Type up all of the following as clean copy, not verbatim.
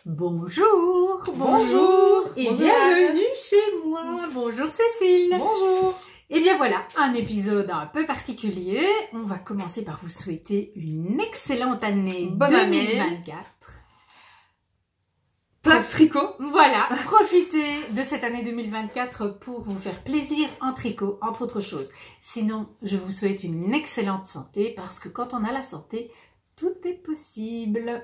Bonjour, Bonjour et bonjour bienvenue Anne. chez moi. Bonjour Cécile. Bonjour. Et bien voilà, un épisode un peu particulier. On va commencer par vous souhaiter une excellente année Bonne année. 2024. Plat de tricot. Voilà, profitez de cette année 2024 pour vous faire plaisir en tricot, entre autres choses. Sinon, je vous souhaite une excellente santé parce que quand on a la santé, tout est possible.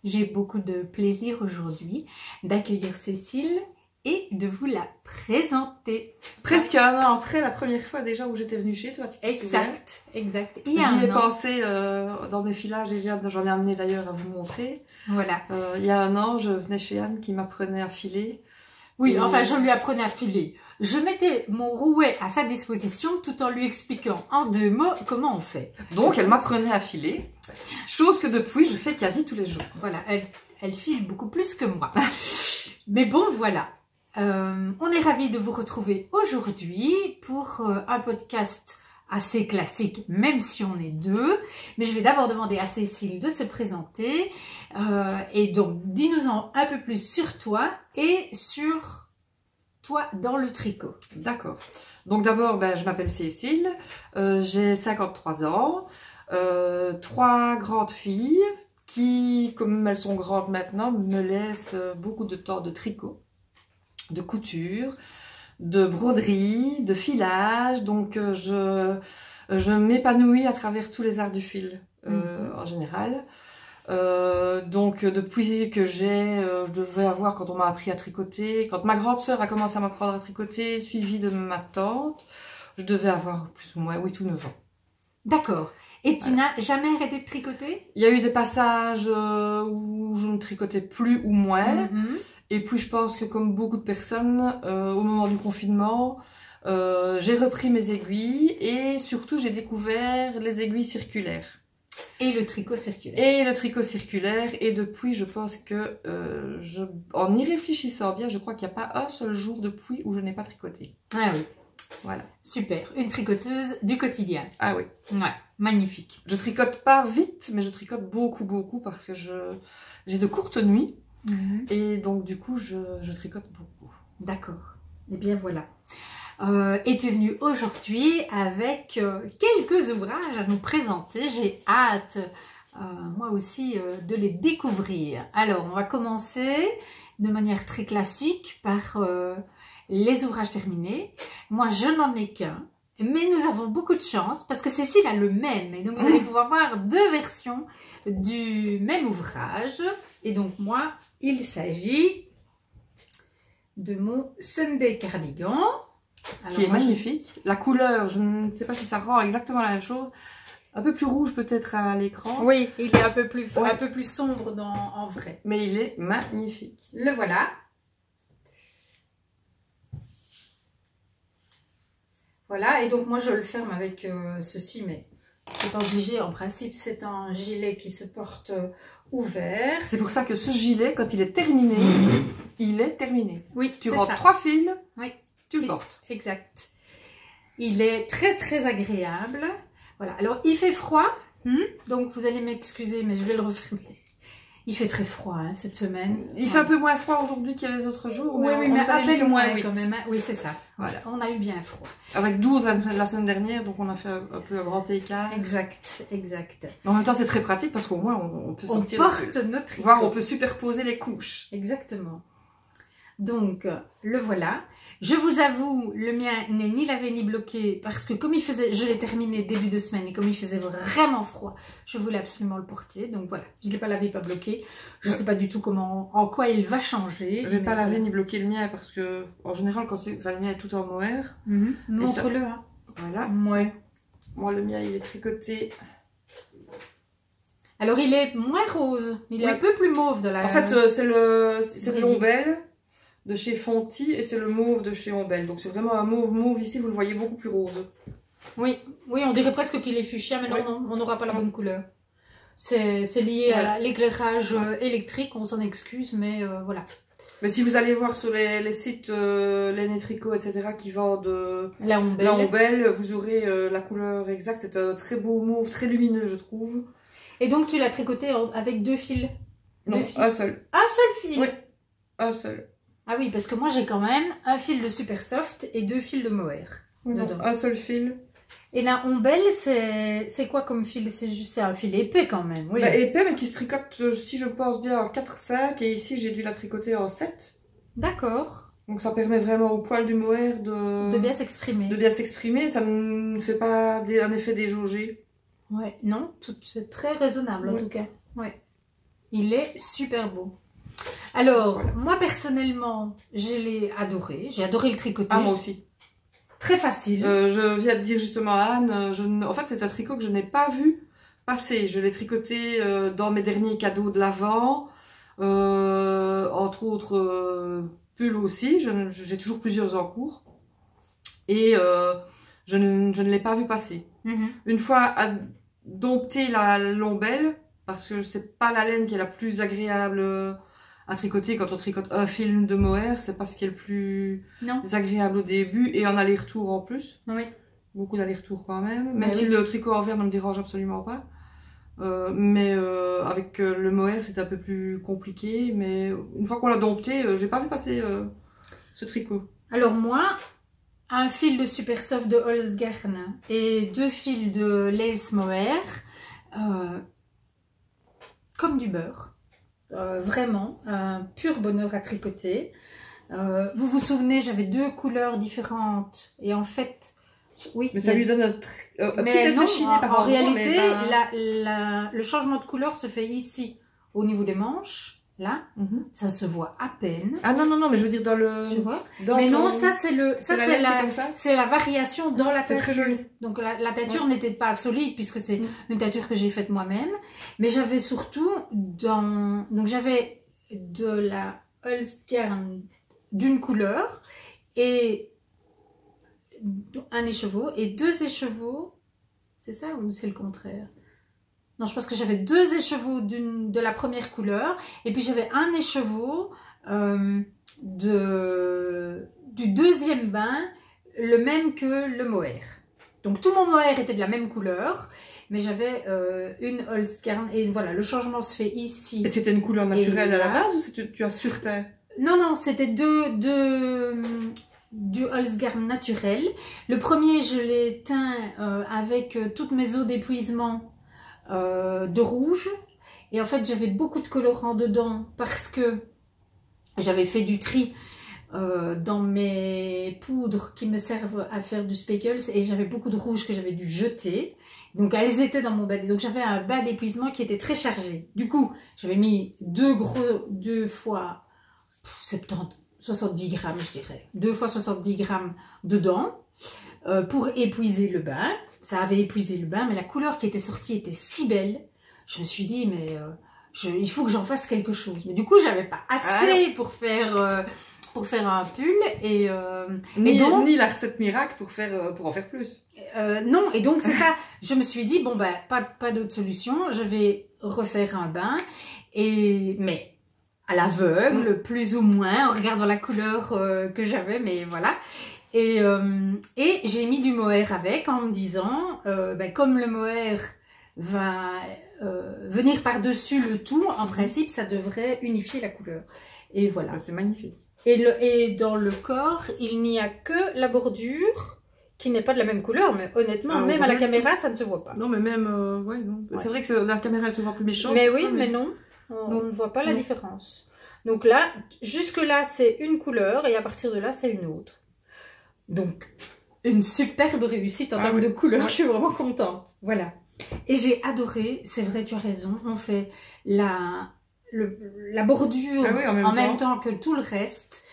J'ai beaucoup de plaisir aujourd'hui d'accueillir Cécile et de vous la présenter. Presque un an après la première fois déjà où j'étais venue chez toi. Si tu te souviens. Exact. J'y ai pensé dans mes filages et j'en ai amené d'ailleurs à vous montrer. Voilà. Il y a un an, je venais chez Anne qui m'apprenait à filer. Oui, enfin, je lui apprenais à filer. Je mettais mon rouet à sa disposition tout en lui expliquant en 2 mots comment on fait. Donc, elle m'apprenait à filer, chose que depuis, je fais quasi tous les jours. Voilà, elle file beaucoup plus que moi. Mais bon, voilà. On est ravis de vous retrouver aujourd'hui pour un podcast assez classique, même si on est 2. Mais je vais d'abord demander à Cécile de se présenter. Et donc, dis-nous-en un peu plus sur toi et sur toi dans le tricot. D'accord. Donc d'abord, je m'appelle Cécile, j'ai 53 ans, 3 grandes filles qui, comme elles sont grandes maintenant, me laissent beaucoup de temps de tricot, de couture, de broderie, de filage. Donc je m'épanouis à travers tous les arts du fil en général. Donc depuis que je devais avoir, quand on m'a appris à tricoter, quand ma grande sœur a commencé à m'apprendre à tricoter, suivie de ma tante, je devais avoir plus ou moins 8 ou 9 ans. D'accord. Et tu n'as jamais arrêté de tricoter? Il y a eu des passages où je ne tricotais plus ou moins. Et puis je pense que comme beaucoup de personnes, au moment du confinement, j'ai repris mes aiguilles et surtout j'ai découvert les aiguilles circulaires. Et le tricot circulaire. Et le tricot circulaire. Et depuis, je pense que, en y réfléchissant bien, je crois qu'il n'y a pas un seul jour depuis où je n'ai pas tricoté. Ah oui. Voilà. Super. Une tricoteuse du quotidien. Ah oui. Ouais. Magnifique. Je tricote pas vite, mais je tricote beaucoup, beaucoup parce que j'ai de courtes nuits. Et donc, du coup, je tricote beaucoup. D'accord. Eh bien, voilà. Et tu es venue aujourd'hui avec quelques ouvrages à nous présenter. J'ai hâte, moi aussi, de les découvrir. Alors, on va commencer de manière très classique par les ouvrages terminés. Moi, je n'en ai qu'un, mais nous avons beaucoup de chance parce que Cécile a le même. Et donc, vous allez pouvoir voir 2 versions du même ouvrage. Et donc, moi, il s'agit de mon Sunday Cardigan. Alors, qui est magnifique. La couleur, je ne sais pas si ça rend exactement la même chose. Un peu plus rouge peut-être à l'écran. Oui, il est un peu plus sombre en vrai. Mais il est magnifique. Le voilà. Voilà, et donc moi je le ferme avec ceci, mais c'est pas obligé. En principe, c'est un gilet qui se porte ouvert. C'est pour ça que ce gilet, quand il est terminé, il est terminé. Oui, tu rentres 3 fils. Oui. Tu le portes. Exact. Il est très très agréable. Voilà. Alors il fait froid, donc vous allez m'excuser, mais je vais le refermer. Il fait très froid cette semaine. Il fait un peu moins froid aujourd'hui qu'il y a les autres jours. Oui, mais à peine moins quand même. Oui, c'est ça. Voilà. On a eu bien froid. Avec 12 la semaine dernière, donc on a fait un peu un grand écart. Exact, exact. Mais en même temps, c'est très pratique parce qu'au moins on peut sortir. On porte notre tricot. Voire on peut superposer les couches. Exactement. Donc, le voilà. Je vous avoue, le mien n'est ni lavé ni bloqué parce que comme il faisait, je l'ai terminé début de semaine et comme il faisait vraiment froid, je voulais absolument le porter. Donc voilà, je ne l'ai pas lavé, pas bloqué. Je ne sais pas du tout en quoi il va changer. Je n'ai pas lavé ni bloqué le mien parce que en général, quand le mien est tout en noir. Montre-le. Hein. Voilà. Ouais. Moi, le mien, il est tricoté. Alors, il est moins rose. Il est un peu plus mauve de la... En fait, c'est le l'ombelle de chez Fonty et c'est le mauve de chez Ombelle. Donc c'est vraiment un mauve ici, vous le voyez beaucoup plus rose. Oui, on dirait presque qu'il est fuchsia, mais non, on n'aura pas la bonne couleur. C'est lié à l'éclairage électrique, on s'en excuse, mais voilà. Mais si vous allez voir sur les sites Laine et Tricot, etc., qui vendent la Ombelle, vous aurez la couleur exacte. C'est un très beau mauve, très lumineux, je trouve. Et donc tu l'as tricoté avec 2 fils? Non, Deux fils. un seul. Un seul fil. Oui, un seul. Ah oui, parce que moi j'ai quand même un fil de Super Soft et 2 fils de mohair. Oui, non, un seul fil. Et la ombelle, c'est quoi comme fil? C'est un fil épais quand même, oui. Bah, épais, mais qui se tricote, si je pense bien, en 4-5. Et ici, j'ai dû la tricoter en 7. D'accord. Donc ça permet vraiment au poil du mohair De bien s'exprimer. de bien s'exprimer. Ça ne fait pas un effet déjaugé. Ouais, non, c'est très raisonnable en tout cas. Ouais. Il est super beau. Alors, moi personnellement, je l'ai adoré. J'ai adoré le tricotage. Ah, moi aussi. Très facile. Je viens de dire justement à Anne, en fait c'est un tricot que je n'ai pas vu passer. Je l'ai tricoté dans mes derniers cadeaux de l'Avent, entre autres pulls aussi. J'ai toujours plusieurs en cours. Et je ne l'ai pas vu passer. Une fois dompté l'ombelle, parce que c'est pas la laine qui est la plus agréable à tricoter quand on tricote un fil de mohair, c'est pas ce qui est le plus agréable au début et en aller-retour en plus. Oui. Beaucoup d'aller-retour quand même. Même si le tricot envers ne me dérange absolument pas. Mais avec le mohair c'est un peu plus compliqué. Mais une fois qu'on l'a dompté, j'ai pas vu passer ce tricot. Alors moi, un fil de Super Soft de Holzgarn et 2 fils de lace mohair, comme du beurre. Vraiment, un pur bonheur à tricoter. Vous vous souvenez, j'avais 2 couleurs différentes. Et en fait, oui. Mais ça lui donne un petit effet chiné par en endroit, réalité, mais le changement de couleur se fait ici, au niveau des manches. Là, ça se voit à peine. Ah non, mais je veux dire dans le... Tu vois? Mais non, ça c'est la variation dans la teinture. Très joli. Donc la teinture n'était pas solide puisque c'est une teinture que j'ai faite moi-même. Mais j'avais surtout donc j'avais de la Holzgarn d'une couleur et un écheveau et 2 écheveaux. C'est ça ou c'est le contraire? Non, je pense que j'avais 2 écheveaux de la première couleur et puis j'avais un écheveau du deuxième bain, le même que le mohair. Donc tout mon mohair était de la même couleur, mais j'avais une Holzgarn et voilà, le changement se fait ici. Et c'était une couleur naturelle à la base ou tu as surteint? Non, c'était du Holzgarn naturel. Le premier, je l'ai teint avec toutes mes eaux d'épuisement de rouge et en fait j'avais beaucoup de colorants dedans parce que j'avais fait du tri dans mes poudres qui me servent à faire du speckles et j'avais beaucoup de rouge que j'avais dû jeter, donc elles étaient dans mon bas, donc j'avais un bas d'épuisement qui était très chargé. Du coup j'avais mis 2 fois 70 grammes, je dirais 2 fois 70 grammes dedans pour épuiser le bain. Ça avait épuisé le bain, mais la couleur qui était sortie était si belle. Je me suis dit, mais il faut que j'en fasse quelque chose. Mais du coup, j'avais pas assez pour faire un pull. Et donc, ni la recette miracle pour en faire plus. Non, et donc c'est ça. Je me suis dit, bon, bah, pas d'autre solution. Je vais refaire un bain. Mais à l'aveugle, plus ou moins, en regardant la couleur que j'avais, mais voilà. Et j'ai mis du mohair avec en me disant, comme le mohair va venir par-dessus le tout, en principe, ça devrait unifier la couleur. Et voilà. C'est magnifique. Et dans le corps, il n'y a que la bordure qui n'est pas de la même couleur, mais honnêtement, même à la caméra, ça ne se voit pas. Non, mais même, non. Ouais. C'est vrai que la caméra est souvent plus méchante. Mais oui, mais non, on ne voit pas la différence. Donc là, jusque-là, c'est une couleur, et à partir de là, c'est une autre. Donc, une superbe réussite en termes de couleurs, je suis vraiment contente. Voilà. Et j'ai adoré, c'est vrai, tu as raison, on fait la bordure en même temps que tout le reste.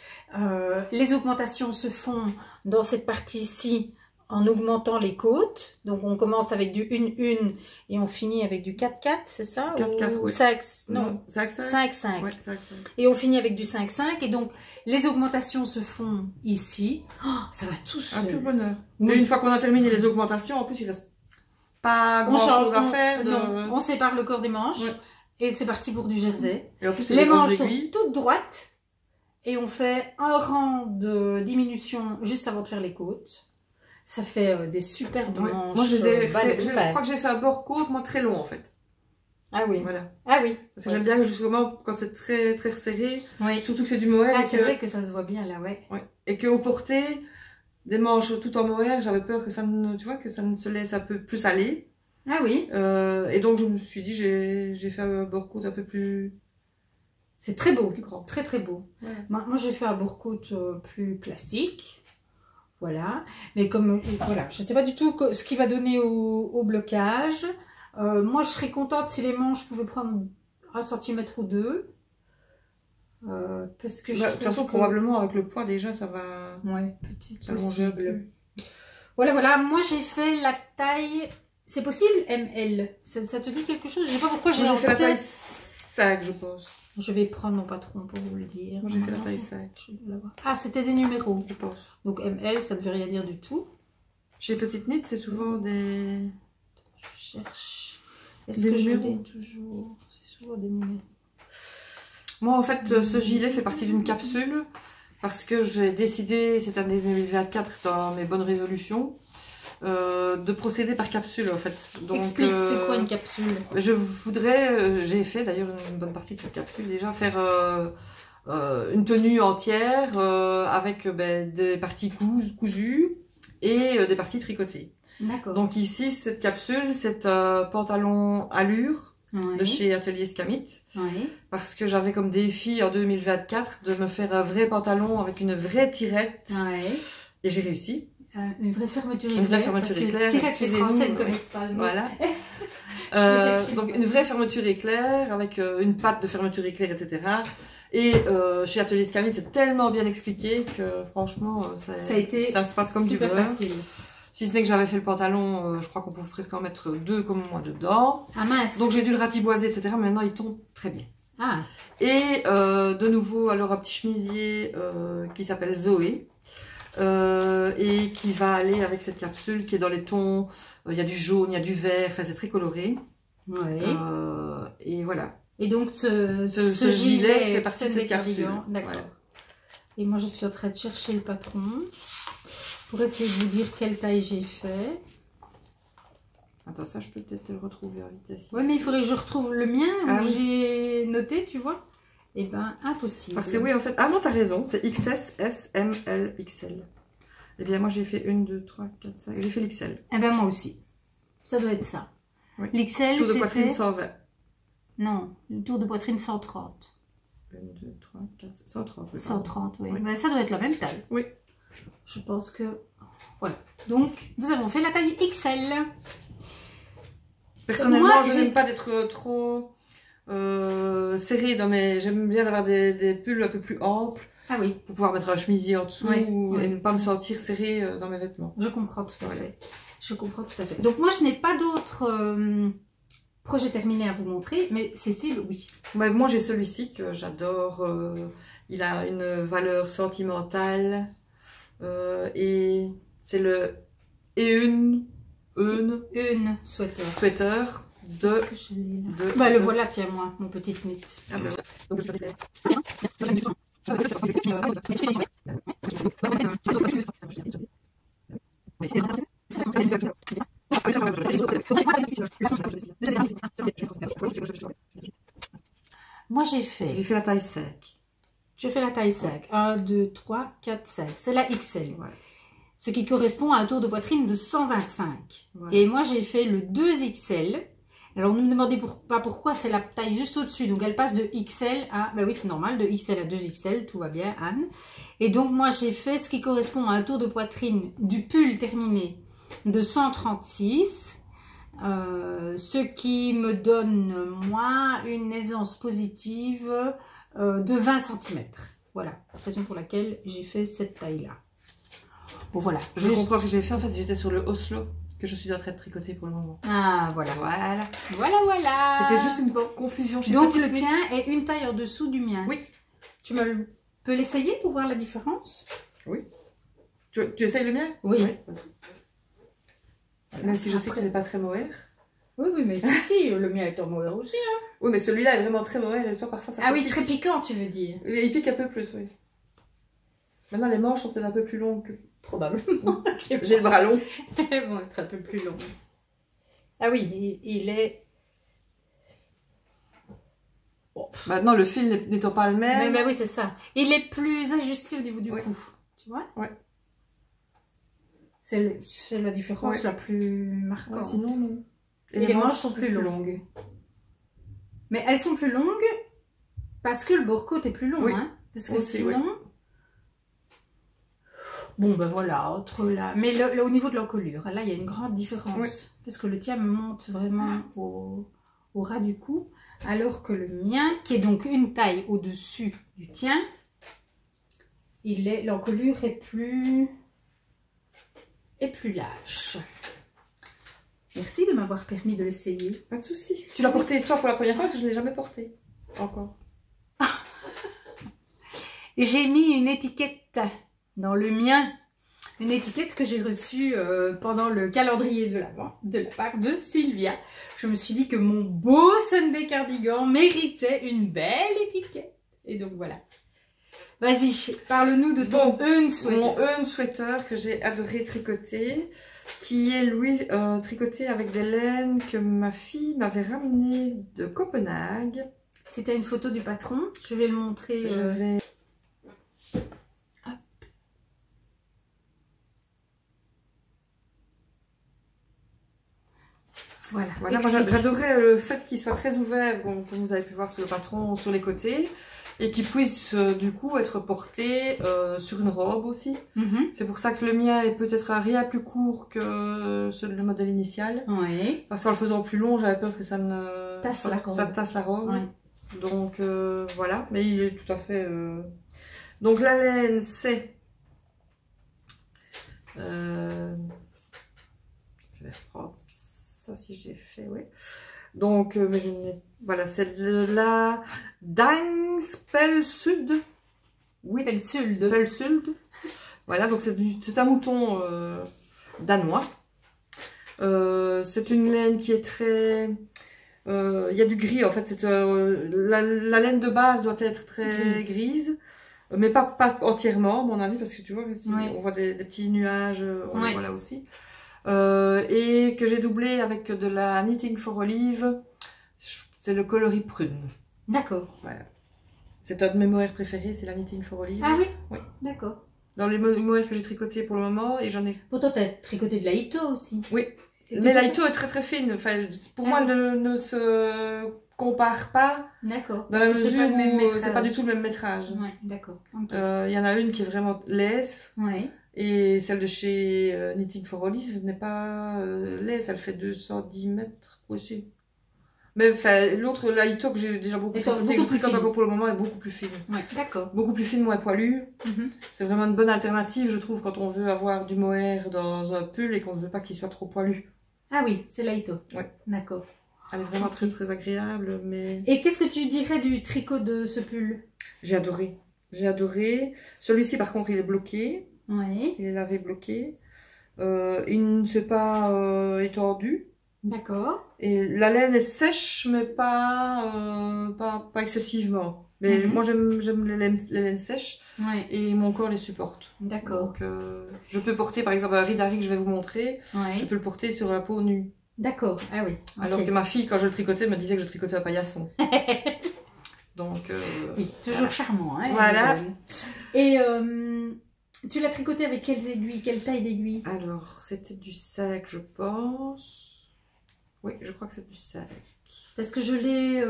Les augmentations se font dans cette partie-ci en augmentant les côtes. Donc, on commence avec du 1-1 et on finit avec du 4-4, c'est ça? 4-4, ou oui. 5-5. Non, 5-5. Ouais, 5-5. Et on finit avec du 5-5. Et donc, les augmentations se font ici. Oh, ça va tout seul. Un pur bonheur. Oui. Et une fois qu'on a terminé les augmentations, en plus, il reste pas grand-chose à faire. Non, on sépare le corps des manches. Ouais. Et c'est parti pour du jersey. Et en plus, les manches sont toutes droites. Et on fait un rang de diminution juste avant de faire les côtes. Ça fait des superbes manches. Moi, je crois que j'ai fait un bord côte, moi, très long, en fait. Ah oui. Voilà. Ah oui. Parce que j'aime bien que justement, quand c'est très, très resserré, Oui. surtout que c'est du mohair. Ah, c'est vrai que ça se voit bien là, ouais. Ouais. Et qu'au porté, des manches tout en mohair, j'avais peur que ça ne, tu vois, que ça ne se laisse un peu plus aller. Ah oui. Et donc je me suis dit, j'ai fait un bourrecoute un peu plus... C'est très beau, plus grand. très très beau. Voilà. Moi j'ai fait un bourrecoute plus classique. Voilà. Mais comme, voilà, je ne sais pas du tout ce qu'il va donner au blocage. Moi je serais contente si les manches pouvaient prendre 1 cm ou 2. Parce que de toute façon, probablement avec le poids déjà, ça va... Ouais, petit s'allonger un peu. Voilà, voilà. Moi j'ai fait la taille... C'est possible ML? Ça te dit quelque chose? Je ne sais pas pourquoi j'ai fait la taille 5, je pense. Je vais prendre mon patron pour vous le dire. Moi j'ai fait la taille 5. Ah, c'était des numéros. Je pense. Donc ML, ça ne veut rien dire du tout. Chez Petite Knit, c'est souvent des... Je cherche. Est-ce que je l'ai toujours? C'est souvent des numéros. Moi en fait, ce gilet fait partie d'une capsule parce que j'ai décidé cette année 2024 dans mes bonnes résolutions de procéder par capsule en fait. Donc, explique, c'est quoi une capsule? Je voudrais, j'ai fait d'ailleurs une bonne partie de cette capsule déjà, faire une tenue entière avec des parties cousues et des parties tricotées. D'accord. Donc ici, cette capsule, c'est un pantalon allure de chez Atelier Scamit. Parce que j'avais comme défi en 2024 de me faire un vrai pantalon avec une vraie tirette. Et j'ai réussi. Une vraie fermeture éclair. Une vraie fermeture éclair. Les Français ne connaissent pas le mot. Voilà. Donc une vraie fermeture éclair avec une patte de fermeture éclair, etc. Et chez Atelier Scamit, c'est tellement bien expliqué que franchement, ça se passe comme du beurre. Super facile. Si ce n'est que j'avais fait le pantalon, je crois qu'on pouvait presque en mettre 2 comme moi dedans. Ah mince. Donc j'ai dû le ratiboiser, etc. Maintenant, il tombe très bien. Ah. Et de nouveau, alors un petit chemisier qui s'appelle Zoé. Et qui va aller avec cette capsule qui est dans les tons, il y a du jaune, il y a du vert, enfin c'est très coloré. Et voilà. Et donc ce gilet fait partie de cette capsule. D'accord. Voilà. Et moi je suis en train de chercher le patron pour essayer de vous dire quelle taille j'ai fait. Attends, ça je peux peut-être le retrouver en vitesse. Oui, mais il faudrait que je retrouve le mien où oui. j'ai noté, tu vois. Eh ben, impossible. Parce que oui, en fait... Ah non, t'as raison, c'est XS, S, M, L, XL. Eh bien, moi, j'ai fait 1, 2, 3, 4, 5... J'ai fait l'XL. Eh ben, moi aussi. Ça doit être ça. Oui. L'XL, tour de poitrine 120. Non, le tour de poitrine 130. 1, 2, 3, 4... 130, oui. 130, oui. Oui. Ben, ça doit être la même taille. Oui. Je pense que... Voilà. Donc, nous avons fait la taille XL. Personnellement, moi, je n'aime pas d'être trop... serré dans mes... J'aime bien avoir des pulls un peu plus amples. Ah oui. Pour pouvoir mettre un chemisier en dessous et ne pas me sentir serré dans mes vêtements. Je comprends tout à fait. Je comprends tout à fait. Donc moi, je n'ai pas d'autres projets terminés à vous montrer, mais Cécile, oui. Ouais, moi, j'ai celui-ci que j'adore. Il a une valeur sentimentale et c'est le une sweater. Bah, le voilà, tiens, moi, mon petit knit. Ah, ben, donc, moi, j'ai fait la taille 5. J'ai fait la taille 5. 1, 2, 3, 4, 5. C'est la XL. Ouais. Ce qui correspond à un tour de poitrine de 125. Ouais. Et moi, j'ai fait le 2XL. Alors, ne me demandez pas pourquoi, c'est la taille juste au-dessus. Donc, elle passe de XL à... Ben oui, c'est normal, de XL à 2XL, tout va bien, Anne. Et donc, moi, j'ai fait ce qui correspond à un tour de poitrine du pull terminé de 136. Ce qui me donne, moi, une aisance positive de 20 cm. Voilà, la raison pour laquelle j'ai fait cette taille-là. Bon, voilà. Je comprends ce que j'ai fait. En fait, j'étais sur le Oslo que je suis en train de tricoter pour le moment. Ah, voilà. Voilà. Voilà, voilà. C'était juste une confusion. Donc, le tien est une taille en dessous du mien. Oui. Tu peux l'essayer pour voir la différence? Oui. Tu essayes le mien? Oui. Voilà. Même si je sais qu'elle n'est pas très mohair. Oui, mais si, le mien est en mohair aussi. Hein. Oui, mais celui-là est vraiment très mohair et toi, parfois, ça oui, très piquant, tu veux dire. Il pique un peu plus, oui. Maintenant, les manches sont peut-être un peu plus longues que... Probablement. J'ai le bras long. Ils vont être un peu plus longs. Ah oui, il est... Maintenant, le fil n'étant pas le même. Mais oui, c'est ça. Il est plus ajusté au niveau du cou. Tu vois? Ouais. C'est la différence la plus marquante. Ouais, sinon, non. Et les manches sont plus longues. Mais elles sont plus longues parce que le bord-côte est plus long. Hein, parce que aussi, sinon... Bon, ben voilà, entre là. Mais au niveau de l'encolure, là, il y a une grande différence. Oui. Parce que le tien me monte vraiment au ras du cou. Alors que le mien, qui est donc une taille au-dessus du tien, l'encolure est plus lâche. Merci de m'avoir permis de l'essayer. Pas de souci. Tu l'as porté toi pour la première fois parce que je ne l'ai jamais porté encore. J'ai mis une étiquette dans le mien. Une étiquette que j'ai reçue pendant le calendrier de l'Avent de la part de Sylvia. Je me suis dit que mon beau Sunday cardigan méritait une belle étiquette. Et donc voilà. Vas-y, parle-nous de ton sweater. Mon sweater que j'ai adoré tricoter, qui est lui tricoté avec des laines que ma fille m'avait ramenées de Copenhague. C'était une photo du patron. Je vais le montrer. Je vais... Voilà, moi j'adorais le fait qu'il soit très ouvert, comme vous avez pu voir sur le patron, sur les côtés, et qu'il puisse du coup être porté sur une robe aussi. C'est pour ça que le mien est peut-être un rien plus court que le modèle initial. Oui. Parce qu'en le faisant plus long, j'avais peur que ça tasse la robe. Oui. Donc voilà, mais il est tout à fait... Donc la laine c'est... Je vais reprendre ça si je l'ai fait, oui. Donc, mais je n'ai... Voilà, c'est la Dangspelsud. Oui. Pelsuld. Voilà, donc c'est un mouton danois. C'est une laine qui est très... Il y a du gris, en fait. La laine de base doit être très grise. Mais pas entièrement, à mon avis, parce que tu vois, ici, on voit des petits nuages, on les voit là aussi. Et que j'ai doublé avec de la Knitting for Olive, c'est le coloris prune. D'accord. Voilà. C'est un de mes mohair préférés, c'est la Knitting for Olive. Ah oui? Oui. D'accord. Dans les mohair que j'ai tricotés pour le moment, et j'en ai... Pourtant, tu as tricoté de la Ito aussi. Oui. Mais la Ito est très très fine. Enfin, pour moi, ne se compare pas. D'accord. Dans la mesure où c'est pas du tout le même métrage. Ouais, d'accord. Il y en a une qui est vraiment laisse. Ouais. Et celle de chez Knitting for Olive n'est pas laisse, elle fait 210 mètres aussi. Mais l'autre, la Ito que j'ai déjà beaucoup tricoté, que je tricote encore pour le moment, est beaucoup plus fine. Ouais, d'accord. Beaucoup plus fine, moins poilue. C'est vraiment une bonne alternative, je trouve, quand on veut avoir du mohair dans un pull et qu'on ne veut pas qu'il soit trop poilu. Ah oui, c'est la Ito. Oui. D'accord. Elle est vraiment très très agréable. Mais... Et qu'est-ce que tu dirais du tricot de ce pull? J'ai adoré. J'ai adoré. Celui-ci, par contre, il est bloqué. Oui. Il est lavé bloqué. Il ne s'est pas étendu. D'accord. Et la laine est sèche, mais pas excessivement. Mais moi, j'aime les laines sèches. Ouais. Et mon corps les supporte. D'accord. Donc, je peux porter, par exemple, un ridari que je vais vous montrer. Ouais. Je peux le porter sur la peau nue. D'accord. Ah oui. Okay. Alors que ma fille, quand je le tricotais, me disait que je tricotais un paillasson. Donc, oui, toujours charmant. Hein, voilà. Et tu l'as tricoté avec quelles aiguilles? Quelle taille d'aiguille? Alors, c'était du 5, je pense. Oui, je crois que c'est du 5. Parce que je l'ai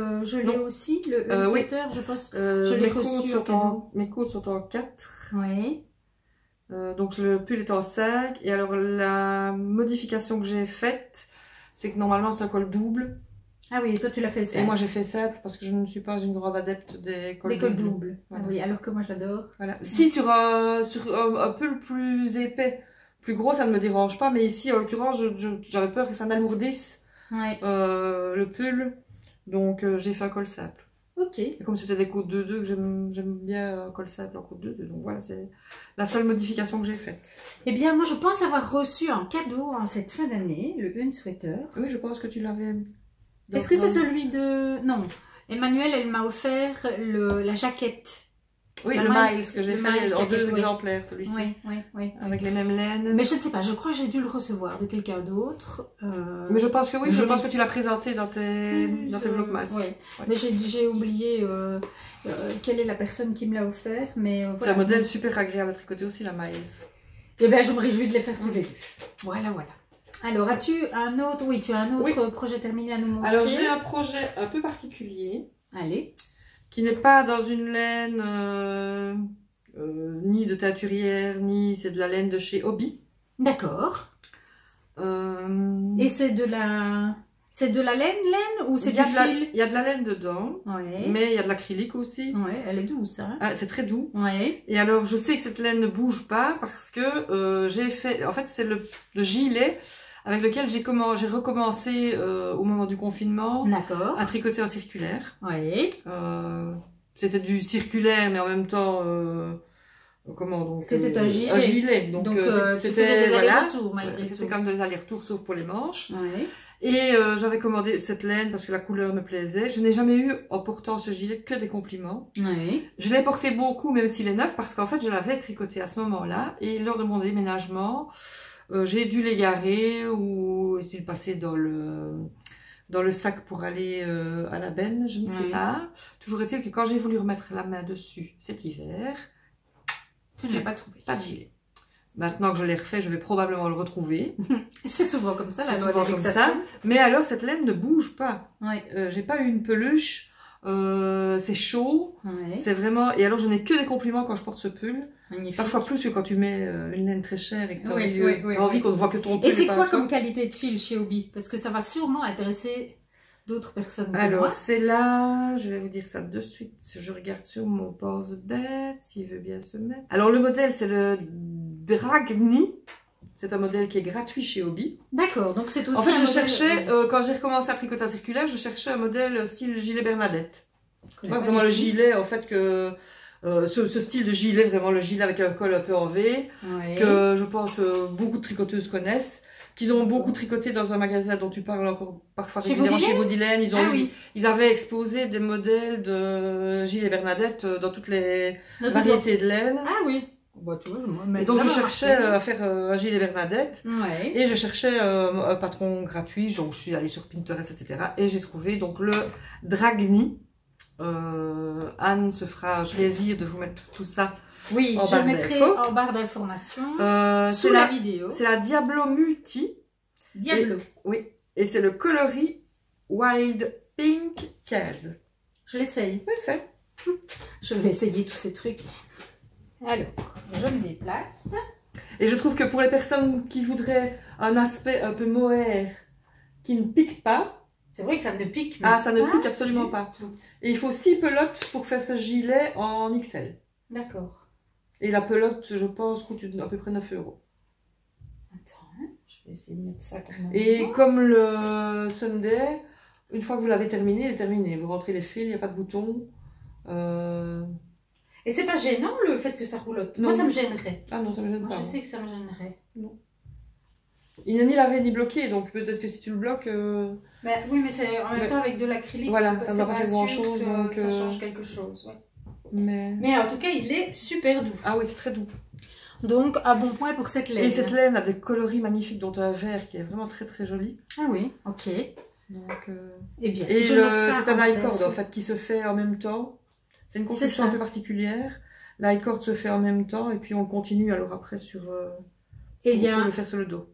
aussi, le sweater, je pense. Je l'ai reçu au cadeau. Mes côtes sont en 4. Oui. Donc le pull est en 5. Et alors, la modification que j'ai faite, c'est que normalement, c'est un col double. Ah oui, et toi tu l'as fait simple. Et moi j'ai fait simple parce que je ne suis pas une grande adepte des cols doubles. Voilà. Ah oui, alors que moi j'adore. Voilà. Si sur un pull plus épais, plus gros, ça ne me dérange pas. Mais ici, en l'occurrence, j'avais peur que ça n'alourdisse le pull. Donc j'ai fait un col simple. Ok. Et comme c'était des côtes 2-2, que j'aime bien col simple en côte 2-2. Donc voilà, c'est la seule modification que j'ai faite. Eh bien, moi je pense avoir reçu un cadeau en cette fin d'année, le sweater. Oui, je pense que tu l'avais... Est-ce que c'est celui de... Non, Emmanuelle, elle m'a offert la jaquette Oui, La le Miles, Miles que j'ai le fait Miles, en oui. 2 exemplaires, celui-ci. Oui. Avec les mêmes laines. Mais je ne sais pas, je crois que j'ai dû le recevoir de quelqu'un d'autre. Mais je pense que oui, mais je je pense l'ai- que tu l'as présenté dans tes vlogmas. Oui, mais j'ai oublié quelle est la personne qui me l'a offert. Mais C'est voilà. un modèle super agréable à tricoter aussi, la Miles. Eh bien, je me réjouis de les faire tous les deux. Voilà. Alors, as-tu un autre, tu as un autre projet terminé à nous montrer? Alors, j'ai un projet un peu particulier. Allez. Qui n'est pas dans une laine ni de teinturière, ni c'est de la laine de chez Hobby. D'accord. Et c'est de la laine ou c'est du fil? Il y a de la laine dedans, mais il y a de l'acrylique aussi. Ouais, elle est douce, hein. Ah, c'est très doux. Ouais. Et alors, je sais que cette laine ne bouge pas parce que j'ai fait... En fait, c'est le gilet avec lequel j'ai recommencé au moment du confinement à tricoter en circulaire. Oui. C'était du circulaire, mais en même temps... comment donc c'était un gilet. Un gilet. Donc c'était des allers-retours malgré tout. C'était comme des allers-retours sauf pour les manches. Oui. Et j'avais commandé cette laine parce que la couleur me plaisait. Je n'ai jamais eu en portant ce gilet que des compliments. Oui. Je l'ai porté beaucoup même s'il est neuf parce qu'en fait je l'avais tricoté à ce moment-là et lors de mon déménagement j'ai dû l'égarer ou est-il passé dans le sac pour aller à la benne, je ne sais pas. Toujours est-il que quand j'ai voulu remettre la main dessus cet hiver, tu ne l'as pas trouvé. Pas de gilet. Maintenant que je l'ai refait, je vais probablement le retrouver. C'est souvent comme ça, la loi souvent de comme ça. Mais alors, cette laine ne bouge pas. Ouais. J'ai pas eu une peluche. C'est chaud. Ouais. C'est vraiment... Et alors, je n'ai que des compliments quand je porte ce pull. Magnifique. Parfois plus que quand tu mets une laine très chère et que tu as envie qu'on ne voit que ton pull. Et c'est quoi comme qualité de fil chez Hobby? Parce que ça va sûrement intéresser d'autres personnes. Alors, c'est là, je vais vous dire ça de suite. Je regarde sur mon pense-bête, s'il veut bien se mettre. Alors, le modèle, c'est le Dragni. C'est un modèle qui est gratuit chez Hobby. D'accord, donc c'est aussi en fait, un je cherchais, quand j'ai recommencé à tricoter en circulaire, je cherchais un modèle style gilet Bernadette. Moi, vraiment le gilet, en fait, que... ce style de gilet, vraiment le gilet avec un col un peu en V, que je pense beaucoup de tricoteuses connaissent. Qu'ils ont beaucoup tricoté dans un magasin dont tu parles encore parfois régulièrement chez Bodylane. Ils avaient exposé des modèles de gilet Bernadette dans toutes les variétés de laine. Ah oui. Bah, tu vois, et donc je cherchais à faire un gilet Bernadette et je cherchais un patron gratuit. Donc je suis allée sur Pinterest, etc. Et j'ai trouvé donc le Dragni. Anne se fera plaisir de vous mettre tout ça. Oui, je le mettrai en barre d'informations sous la vidéo. C'est la Diablo Multi. Diablo. Oui, et c'est le coloris Wild Pink 15. Je l'essaye. Oui, fait. Je vais essayer tous ces trucs. Alors, je me déplace. Et je trouve que pour les personnes qui voudraient un aspect un peu mohair, qui ne pique pas. C'est vrai que ça ne pique pas. Ah, ça ne pique absolument pas. Et il faut 6 pelotes pour faire ce gilet en XL. D'accord. Et la pelote, je pense, coûte à peu près 9 €. Attends, je vais essayer de mettre ça quand même. Et comme le Sunday, une fois que vous l'avez terminé, il est terminé. Vous rentrez les fils, il n'y a pas de bouton. Et c'est pas gênant le fait que ça roulotte? Moi, ça me gênerait. Ah non, ça me gêne pas. Je sais que ça me gênerait. Non. Il n'est ni lavé ni bloqué, donc peut-être que si tu le bloques... Bah, oui, mais c'est en même temps avec de l'acrylique. Voilà, ça ne va pas faire grand-chose. Donc ça change quelque chose, ouais. Mais en tout cas, il est super doux. Ah oui, c'est très doux. Donc, un bon point pour cette laine. Et cette laine a des coloris magnifiques, dont un vert qui est vraiment très très joli. Ah oui, ok. Donc, eh bien, et c'est un high cord en fait qui se fait en même temps. C'est une construction un peu particulière. La high cord se fait en même temps et puis on continue alors après sur... et il y a... le faire sur le dos.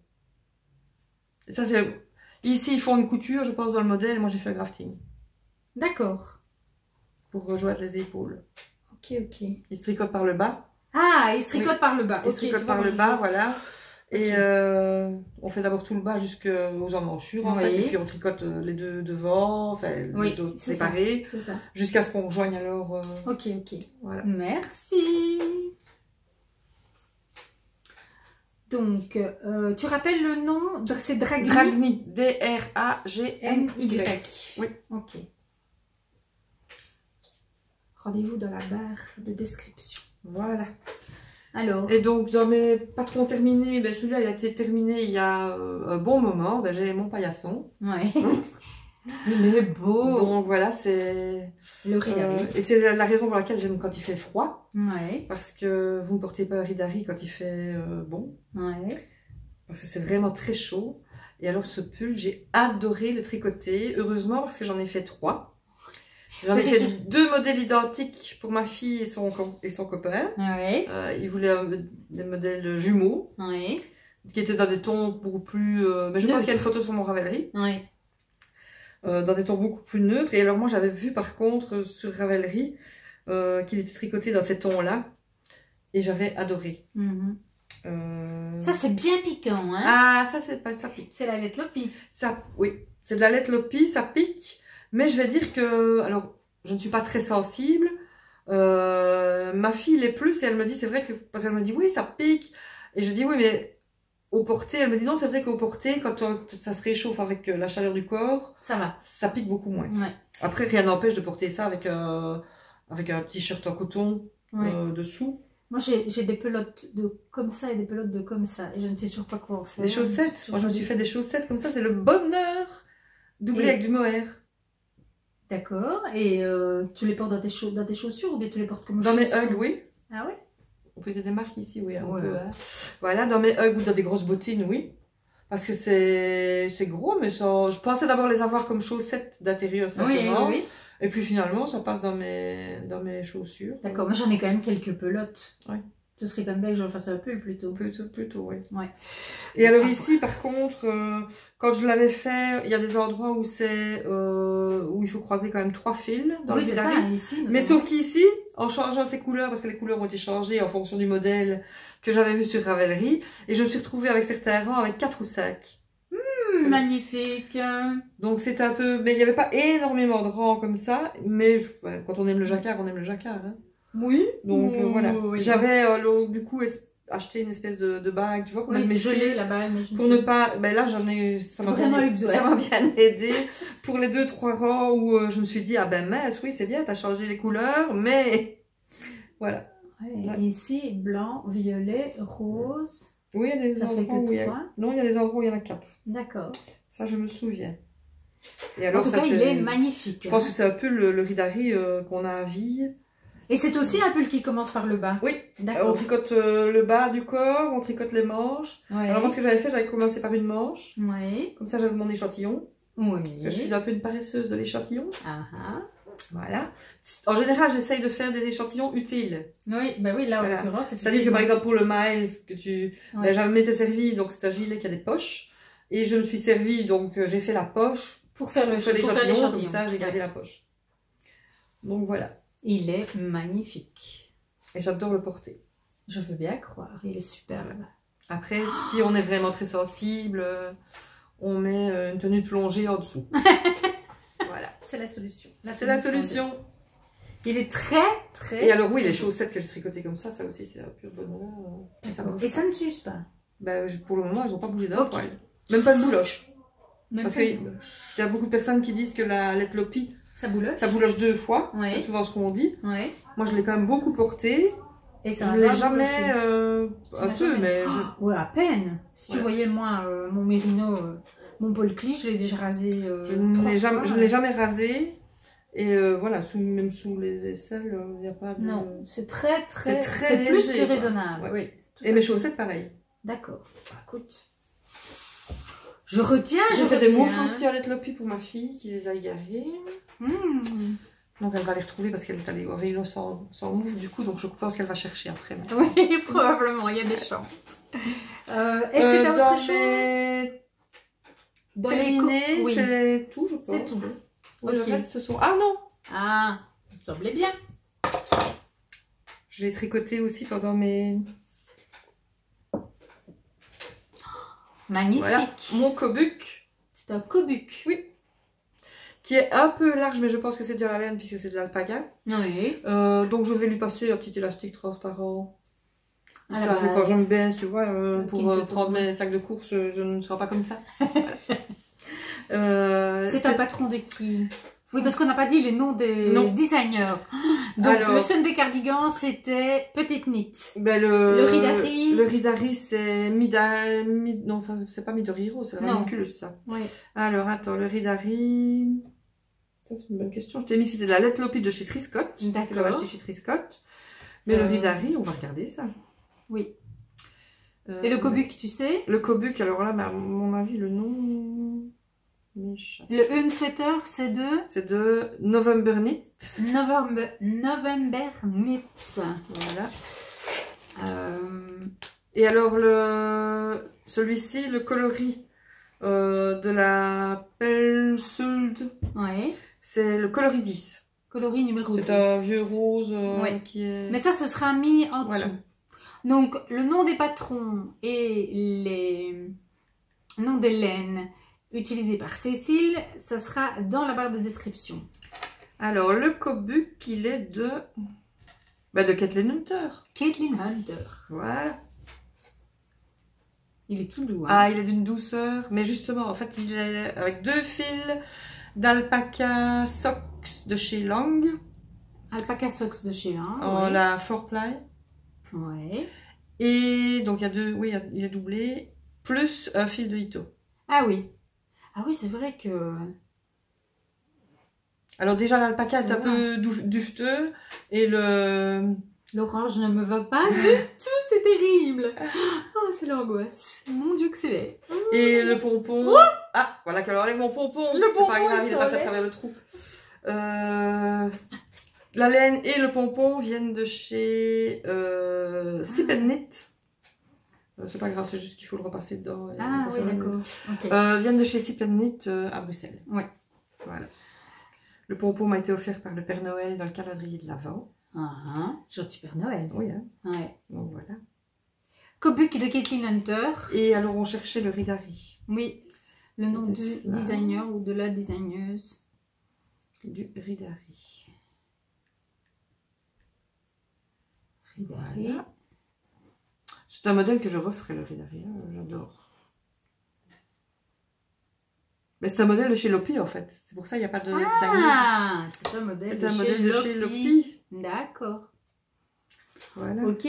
Et ça c'est... Ici ils font une couture, je pense, dans le modèle. Moi j'ai fait le grafting. D'accord. Pour rejoindre les épaules. Ok, ok. Ils se tricotent par le bas. Ah, ils se tricotent par le bas. Ils se tricotent par le bas, voilà. Et on fait d'abord tout le bas jusqu'aux emmanchures en fait, et puis on tricote les deux devant, enfin les deux séparés, jusqu'à ce qu'on rejoigne alors. Ok, ok. Voilà. Merci. Donc, tu rappelles le nom? C'est Dragni. Dragni, D-R-A-G-N-Y. Oui. Ok. Rendez-vous dans la barre de description. Voilà. Alors. Et donc, dans mes patrons terminés, celui-là il a été terminé il y a un bon moment. J'ai mon paillasson. Ouais. Il est beau. Donc voilà, c'est... Le Ridari. et c'est la raison pour laquelle j'aime quand il fait froid. Ouais. Parce que vous ne portez pas un Ridari quand il fait bon. Ouais. Parce que c'est vraiment très chaud. Et alors ce pull, j'ai adoré le tricoter. Heureusement parce que j'en ai fait 3. J'en ai fait 2 modèles identiques pour ma fille et son copain. Ouais. Il voulait des modèles jumeaux. Ouais. Qui étaient dans des tons beaucoup plus... mais je pense qu'il y a une photo sur mon Ravelry. Ouais. Dans des tons beaucoup plus neutres. Et alors moi j'avais vu par contre sur Ravelry qu'il était tricoté dans ces tons-là. Et j'avais adoré. Ça c'est bien piquant, hein. Ah, ça c'est pas ça pique. C'est la laite Lopi. Ça, oui, c'est de la laite Lopi, ça pique. Mais je vais dire que, alors, je ne suis pas très sensible. Ma fille l'est plus et elle me dit, c'est vrai que, parce qu'elle me dit, oui, ça pique. Et je dis, oui, mais au porté, elle me dit, non, c'est vrai qu'au porté, quand ça se réchauffe avec la chaleur du corps, ça va. Ça pique beaucoup moins. Ouais. Après, rien n'empêche de porter ça avec un t-shirt en coton dessous. Moi, j'ai des pelotes de comme ça et des pelotes de comme ça. Et je ne sais toujours pas quoi en faire. Des chaussettes. Moi, je me suis fait des chaussettes comme ça. C'est le bonheur doublé avec du mohair. D'accord. Et tu les portes dans tes chaussures ou bien tu les portes comme dans mes Uggs, oui. Ah ouais? On peut des marques ici, oui. Un peu, hein. Voilà, dans mes Uggs ou dans des grosses bottines, oui. Parce que c'est gros, mais ça... Je pensais d'abord les avoir comme chaussettes d'intérieur, simplement. Oui. Et puis finalement, ça passe dans mes chaussures. D'accord, moi j'en ai quand même quelques pelotes. Ouais. Ce serait quand même bien que j'en fasse un pull plutôt. Plutôt, oui. Ouais. Et alors ici, par contre, quand je l'avais fait, il y a des endroits où où il faut croiser quand même 3 fils dans le c'est ça, ici. Mais sauf qu'ici, en changeant ces couleurs, parce que les couleurs ont été changées en fonction du modèle que j'avais vu sur Ravelry, et je me suis retrouvée avec certains rangs avec 4 ou 5. Magnifique. Donc c'est un peu... Mais il n'y avait pas énormément de rangs comme ça, mais quand on aime le jacquard, on aime le jacquard. Hein. Oui. Donc voilà. Oui. J'avais du coup acheté une espèce de bague, tu vois, pour mettre mes gelées la bague. Mais pour ne pas... Ben là, j'en ai... Ça m'a bien aidé pour les 2-3 rangs où je me suis dit, ah ben mince, oui, c'est bien, t'as changé les couleurs, mais... Voilà. Ouais. Ici, blanc, violet, rose... Oui, il y a des endroits où il y a... Non, il y a des endroits où il y en a 4. D'accord. Ça, je me souviens. Et alors, en tout cas, il est magnifique. Je pense que c'est un peu le Ridari qu'on a à Ville. Et c'est aussi un pull qui commence par le bas. Oui. On tricote le bas du corps, on tricote les manches. Ouais. Alors moi, ce que j'avais fait, j'avais commencé par une manche. Oui. Comme ça, j'avais mon échantillon. Oui. Parce que je suis un peu une paresseuse de l'échantillon. Ah. Voilà. En général, j'essaye de faire des échantillons utiles. Oui, bah oui, là en l'occurrence, c'est-à-dire que par exemple pour le Miles que ben, j'avais été servi, donc c'est un gilet qui a des poches, et je me suis servi, donc j'ai fait la poche pour faire l'échantillon. Comme ça, j'ai gardé la poche. Donc voilà. Il est magnifique. Et j'adore le porter. Je veux bien croire, il est superbe. Après, si on est vraiment très sensible, on met une tenue de plongée en dessous. Voilà. C'est la solution. C'est la solution. Il est très... Et alors oui, les chaussettes que j'ai tricotées comme ça aussi, c'est un pur bonheur. Et ça ne s'use pas? Ben, pour le moment, elles n'ont pas bougé d'un poil. Même pas de bouloche. Parce qu'il y a beaucoup de personnes qui disent que la laite Lopi, ça bouloche. Ça bouloche 2 fois. Ouais. C'est souvent ce qu'on dit. Ouais. Moi, je l'ai quand même beaucoup porté. Et ça je ne l'ai jamais... un peu, mais... Ouais, à peine. Si tu voyais, moi, mon mérino... Mon Paul Klee, je l'ai déjà rasé. Je ne l'ai jamais rasé. Et voilà, même sous les aisselles, il n'y a pas de... Non, c'est très léger, plus que raisonnable. Ouais. Oui, et mes chaussettes, pareil. D'accord. Écoute, je retiens. J'ai fait des moufles aussi à laite Lopi pour ma fille qui les a égarées. Donc elle va les retrouver parce qu'elle est allée au vélo sans moufle du coup, donc je pense qu'elle va chercher après. Mais... Oui, probablement, il y a des chances. Est-ce que tu as autre chose? Dans terminé, oui. C'est tout, je pense. C'est tout. Le reste, ce sont... Ah non! Ah, ça me semblait bien. Je l'ai tricoté aussi pendant mes... Magnifique. Voilà. Mon cobuc. C'est un cobuc. Oui. Qui est un peu large, mais je pense que c'est de la laine puisque c'est de l'alpaga. Oui. Donc je vais lui passer un petit élastique transparent. Quand je me baisse, tu vois, pour prendre mes sacs de course, je ne serai pas comme ça. C'est un patron de qui? Oui, parce qu'on n'a pas dit les noms des designers. Donc, alors, le Sunday Cardigan, c'était Petite Knit. Ben le Ridari. Le Ridari, c'est non, c'est pas Midori Hero, c'est la ranunculus, ça. Oui. Alors, attends, le Ridari... Ça, c'est une bonne question. Je t'ai mis que c'était de la Let Lopi de chez Triscott. D'accord. Je l'avais acheté chez Triscott. Mais le Ridari, on va regarder ça. Oui. Et le Kobuk, tu sais? Le Kobuk, alors là, à mon avis, le nom... Le Un Sweater, c'est de? C'est de November Knit. November Knit. Voilà. Et alors, celui-ci, le coloris de la Pelsuld. Oui. C'est le coloris 10. Coloris numéro 10. C'est un vieux rose qui est... Mais ça, ce sera mis en dessous. Donc, le nom des patrons et les noms des laines utilisés par Cécile, ça sera dans la barre de description. Alors, le Kobuk, il est de Caitlin Hunter. Caitlin Hunter. Voilà. Il est tout doux. Hein. Ah, il est d'une douceur. Mais justement, en fait, il est avec 2 fils d'alpaca socks de chez Lang. Alpaca socks de chez Lang. En la 4-ply. Ouais. Et donc, il y a 2, oui, il est doublé. Plus un fil de Ito. Ah oui. Ah oui, c'est vrai que... Alors déjà, l'alpaca est un peu dufteux. Et l'orange ne me va pas du tout, c'est terrible. Oh, c'est l'angoisse. Mon Dieu que c'est laid. Et le pompon... Ah, voilà qu'elle enlève mon pompon. Le pompon, pas grave, il est passé à travers le trou. La laine et le pompon viennent de chez Sip & Knit. C'est pas grave, c'est juste qu'il faut le repasser dedans. Ah oui, d'accord. Okay. Viennent de chez Sip & Knit à Bruxelles. Ouais. Voilà. Le pompon m'a été offert par le Père Noël dans le calendrier de l'Avent. Gentil Père Noël. Oui, hein. Ouais. Donc voilà. Kobuk de Caitlin Hunter. Et alors on cherchait le Ridari. Oui. Le nom du designer ou de la designeuse. Du Ridari. Ridari. Voilà. C'est un modèle que je referai, le Ridari. Hein. J'adore. Mais c'est un modèle de chez Lopi en fait. C'est pour ça qu'il n'y a pas de designer. Ah, c'est un modèle de chez Lopi. D'accord. Voilà. Ok.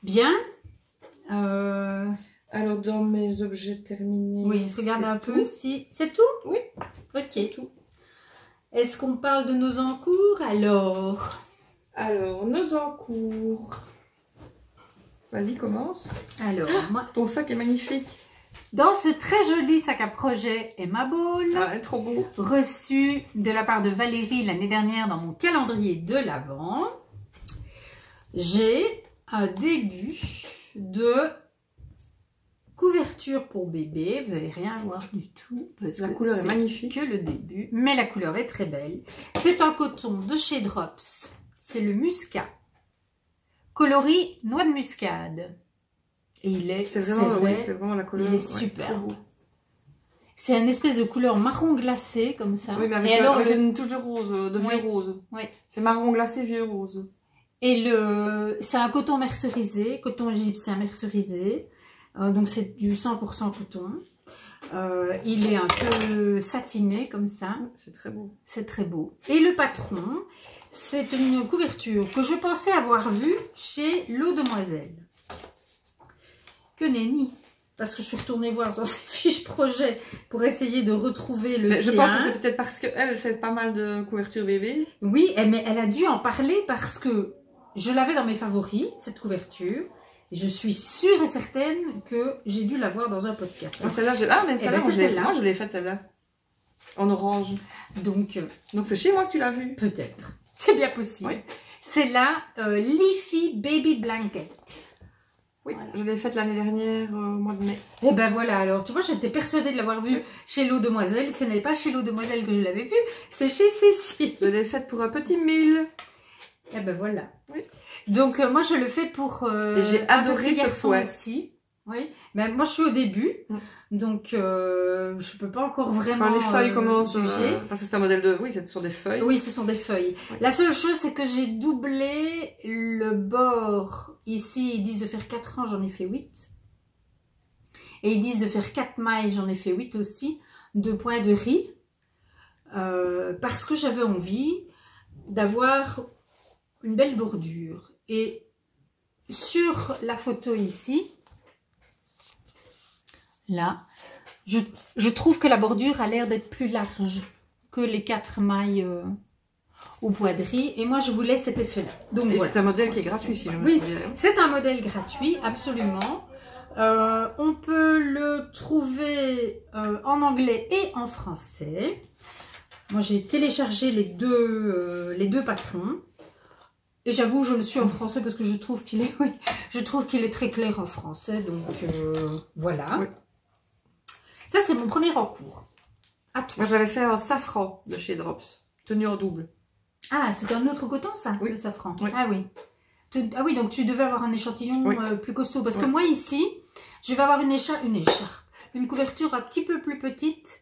Bien. Alors dans mes objets terminés. Oui, regarde un peu si. C'est tout? Oui. Ok. C'est tout. Est-ce qu'on parle de nos encours alors? Alors, nos encours. Vas-y, commence. Alors, moi. Ton sac est magnifique. Dans ce très joli sac à projet Emma Ball, trop beau, reçu de la part de Valérie l'année dernière dans mon calendrier de l'Avent, j'ai un début de couverture pour bébé. Vous n'allez rien voir du tout parce la que couleur est magnifique. Que le début, mais la couleur est très belle. C'est un coton de chez Drops. C'est le muscat, coloris noix de muscade. Et il est, c'est vraiment la couleur. Il est super. C'est une espèce de couleur marron glacé comme ça. Oui, mais avec une touche de rose, de vieux rose. Oui. C'est marron glacé, vieux rose. Et c'est un coton mercerisé, coton égyptien mercerisé. Donc c'est du 100% coton. Il est un peu satiné comme ça. C'est très beau. C'est très beau. Et le patron, c'est une couverture que je pensais avoir vue chez L'Eau Demoiselle. Que nenni, parce que je suis retournée voir dans ses fiches projet pour essayer de retrouver le sien. Je pense que c'est peut-être parce qu'elle fait pas mal de couverture bébé. Oui, mais elle a dû en parler parce que je l'avais dans mes favoris, cette couverture. Et je suis sûre et certaine que j'ai dû la voir dans un podcast. Ah, celle-là, mais celle-là, moi je l'ai faite celle-là. En orange. Donc c'est chez moi que tu l'as vue. Peut-être. C'est bien possible. Oui. C'est la Leafy Baby Blanket. Oui, voilà. Je l'ai faite l'année dernière, au mois de mai. Et ben voilà, alors tu vois, j'étais persuadée de l'avoir vue chez L'Eau Demoiselle. Ce n'est pas chez L'Eau Demoiselle que je l'avais vue, c'est chez Cécile. Je l'ai faite pour un petit 1000. Et ben voilà. Oui. Donc moi je le fais pour j'ai adoré ce fouet aussi. Oui, mais moi je suis au début, donc je peux pas encore vraiment. Quand les feuilles commencent, parce que c'est un modèle de, oui, ce sont des feuilles. Oui, ce sont des feuilles. Oui. La seule chose, c'est que j'ai doublé le bord. Ici, ils disent de faire 4 rangs, j'en ai fait 8. Et ils disent de faire 4 mailles, j'en ai fait 8 aussi. 2 points de riz. parce que j'avais envie d'avoir une belle bordure. Et sur la photo ici, là, je trouve que la bordure a l'air d'être plus large que les 4 mailles aux broderies. Et moi, je voulais cet effet-là. Donc, et voilà. c'est un modèle qui est gratuit, si je me Oui, souviens. c'est un modèle gratuit, absolument. On peut le trouver en anglais et en français. Moi, j'ai téléchargé les deux patrons. Et j'avoue, je le suis en français parce que je trouve qu'il est, oui, je trouve qu'il est très clair en français. Donc, voilà. Oui. Ça, c'est mon premier en cours. À toi. Moi, je l'avais fait en safran de chez Drops, tenu en double. Ah, c'est un autre coton, ça, oui. Le safran. Oui. Ah oui. Ah oui, donc tu devais avoir un échantillon oui. Plus costaud. Parce que moi, ici, je vais avoir une écharpe, une couverture un petit peu plus petite.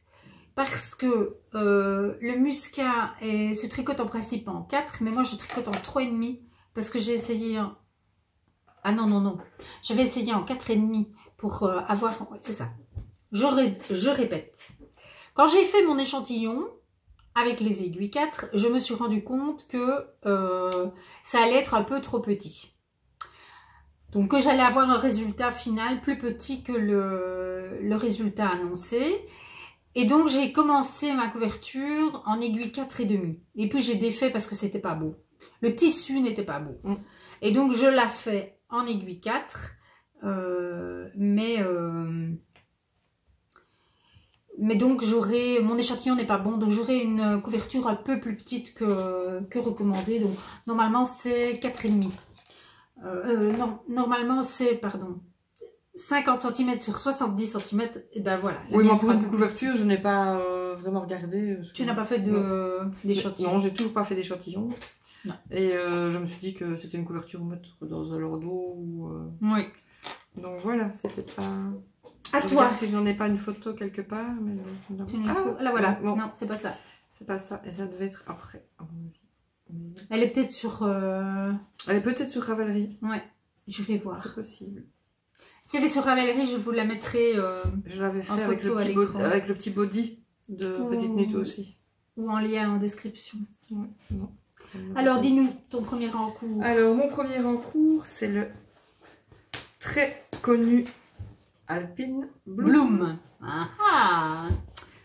Parce que le muscat se tricote en principe en 4, mais moi je tricote en 3,5 parce que j'ai essayé en... Ah non, non, non. J'avais essayé en 4,5 pour avoir... C'est ça. Je répète. Quand j'ai fait mon échantillon avec les aiguilles 4, je me suis rendu compte que ça allait être un peu trop petit. Donc que j'allais avoir un résultat final plus petit que le résultat annoncé. Et donc, j'ai commencé ma couverture en aiguille 4,5. Et puis, j'ai défait parce que c'était pas beau. Le tissu n'était pas beau. Et donc, je l'ai fait en aiguille 4. Mais donc, mon échantillon n'est pas bon. Donc, j'aurai une couverture un peu plus petite que recommandé. Donc, normalement, c'est 4,5. Non, normalement, c'est, pardon... 50 cm sur 70 cm, et ben voilà. Oui, mais pour une couverture, je n'ai pas vraiment regardé. Tu n'as pas fait d'échantillon? Non, j'ai toujours pas fait d'échantillon. Et je me suis dit que c'était une couverture à mettre dans un lordo. Oui. Donc voilà, c'était pas... À toi. Si je n'en ai pas une photo quelque part. Mais non. Là voilà, non, c'est pas ça. C'est pas ça, et ça devait être après, à mon avis. Elle est peut-être sur... Elle est peut-être sur Ravelry. Ouais, j'irai voir. C'est possible. Si elle est sur Ravelry, je vous la mettrai je l'avais fait avec le petit body de Petite Knit aussi. Ou en lien en description. Ouais, non. Alors, dis-nous ton premier en cours. Alors, mon premier en cours, c'est le très connu Alpine Bloom. Ah,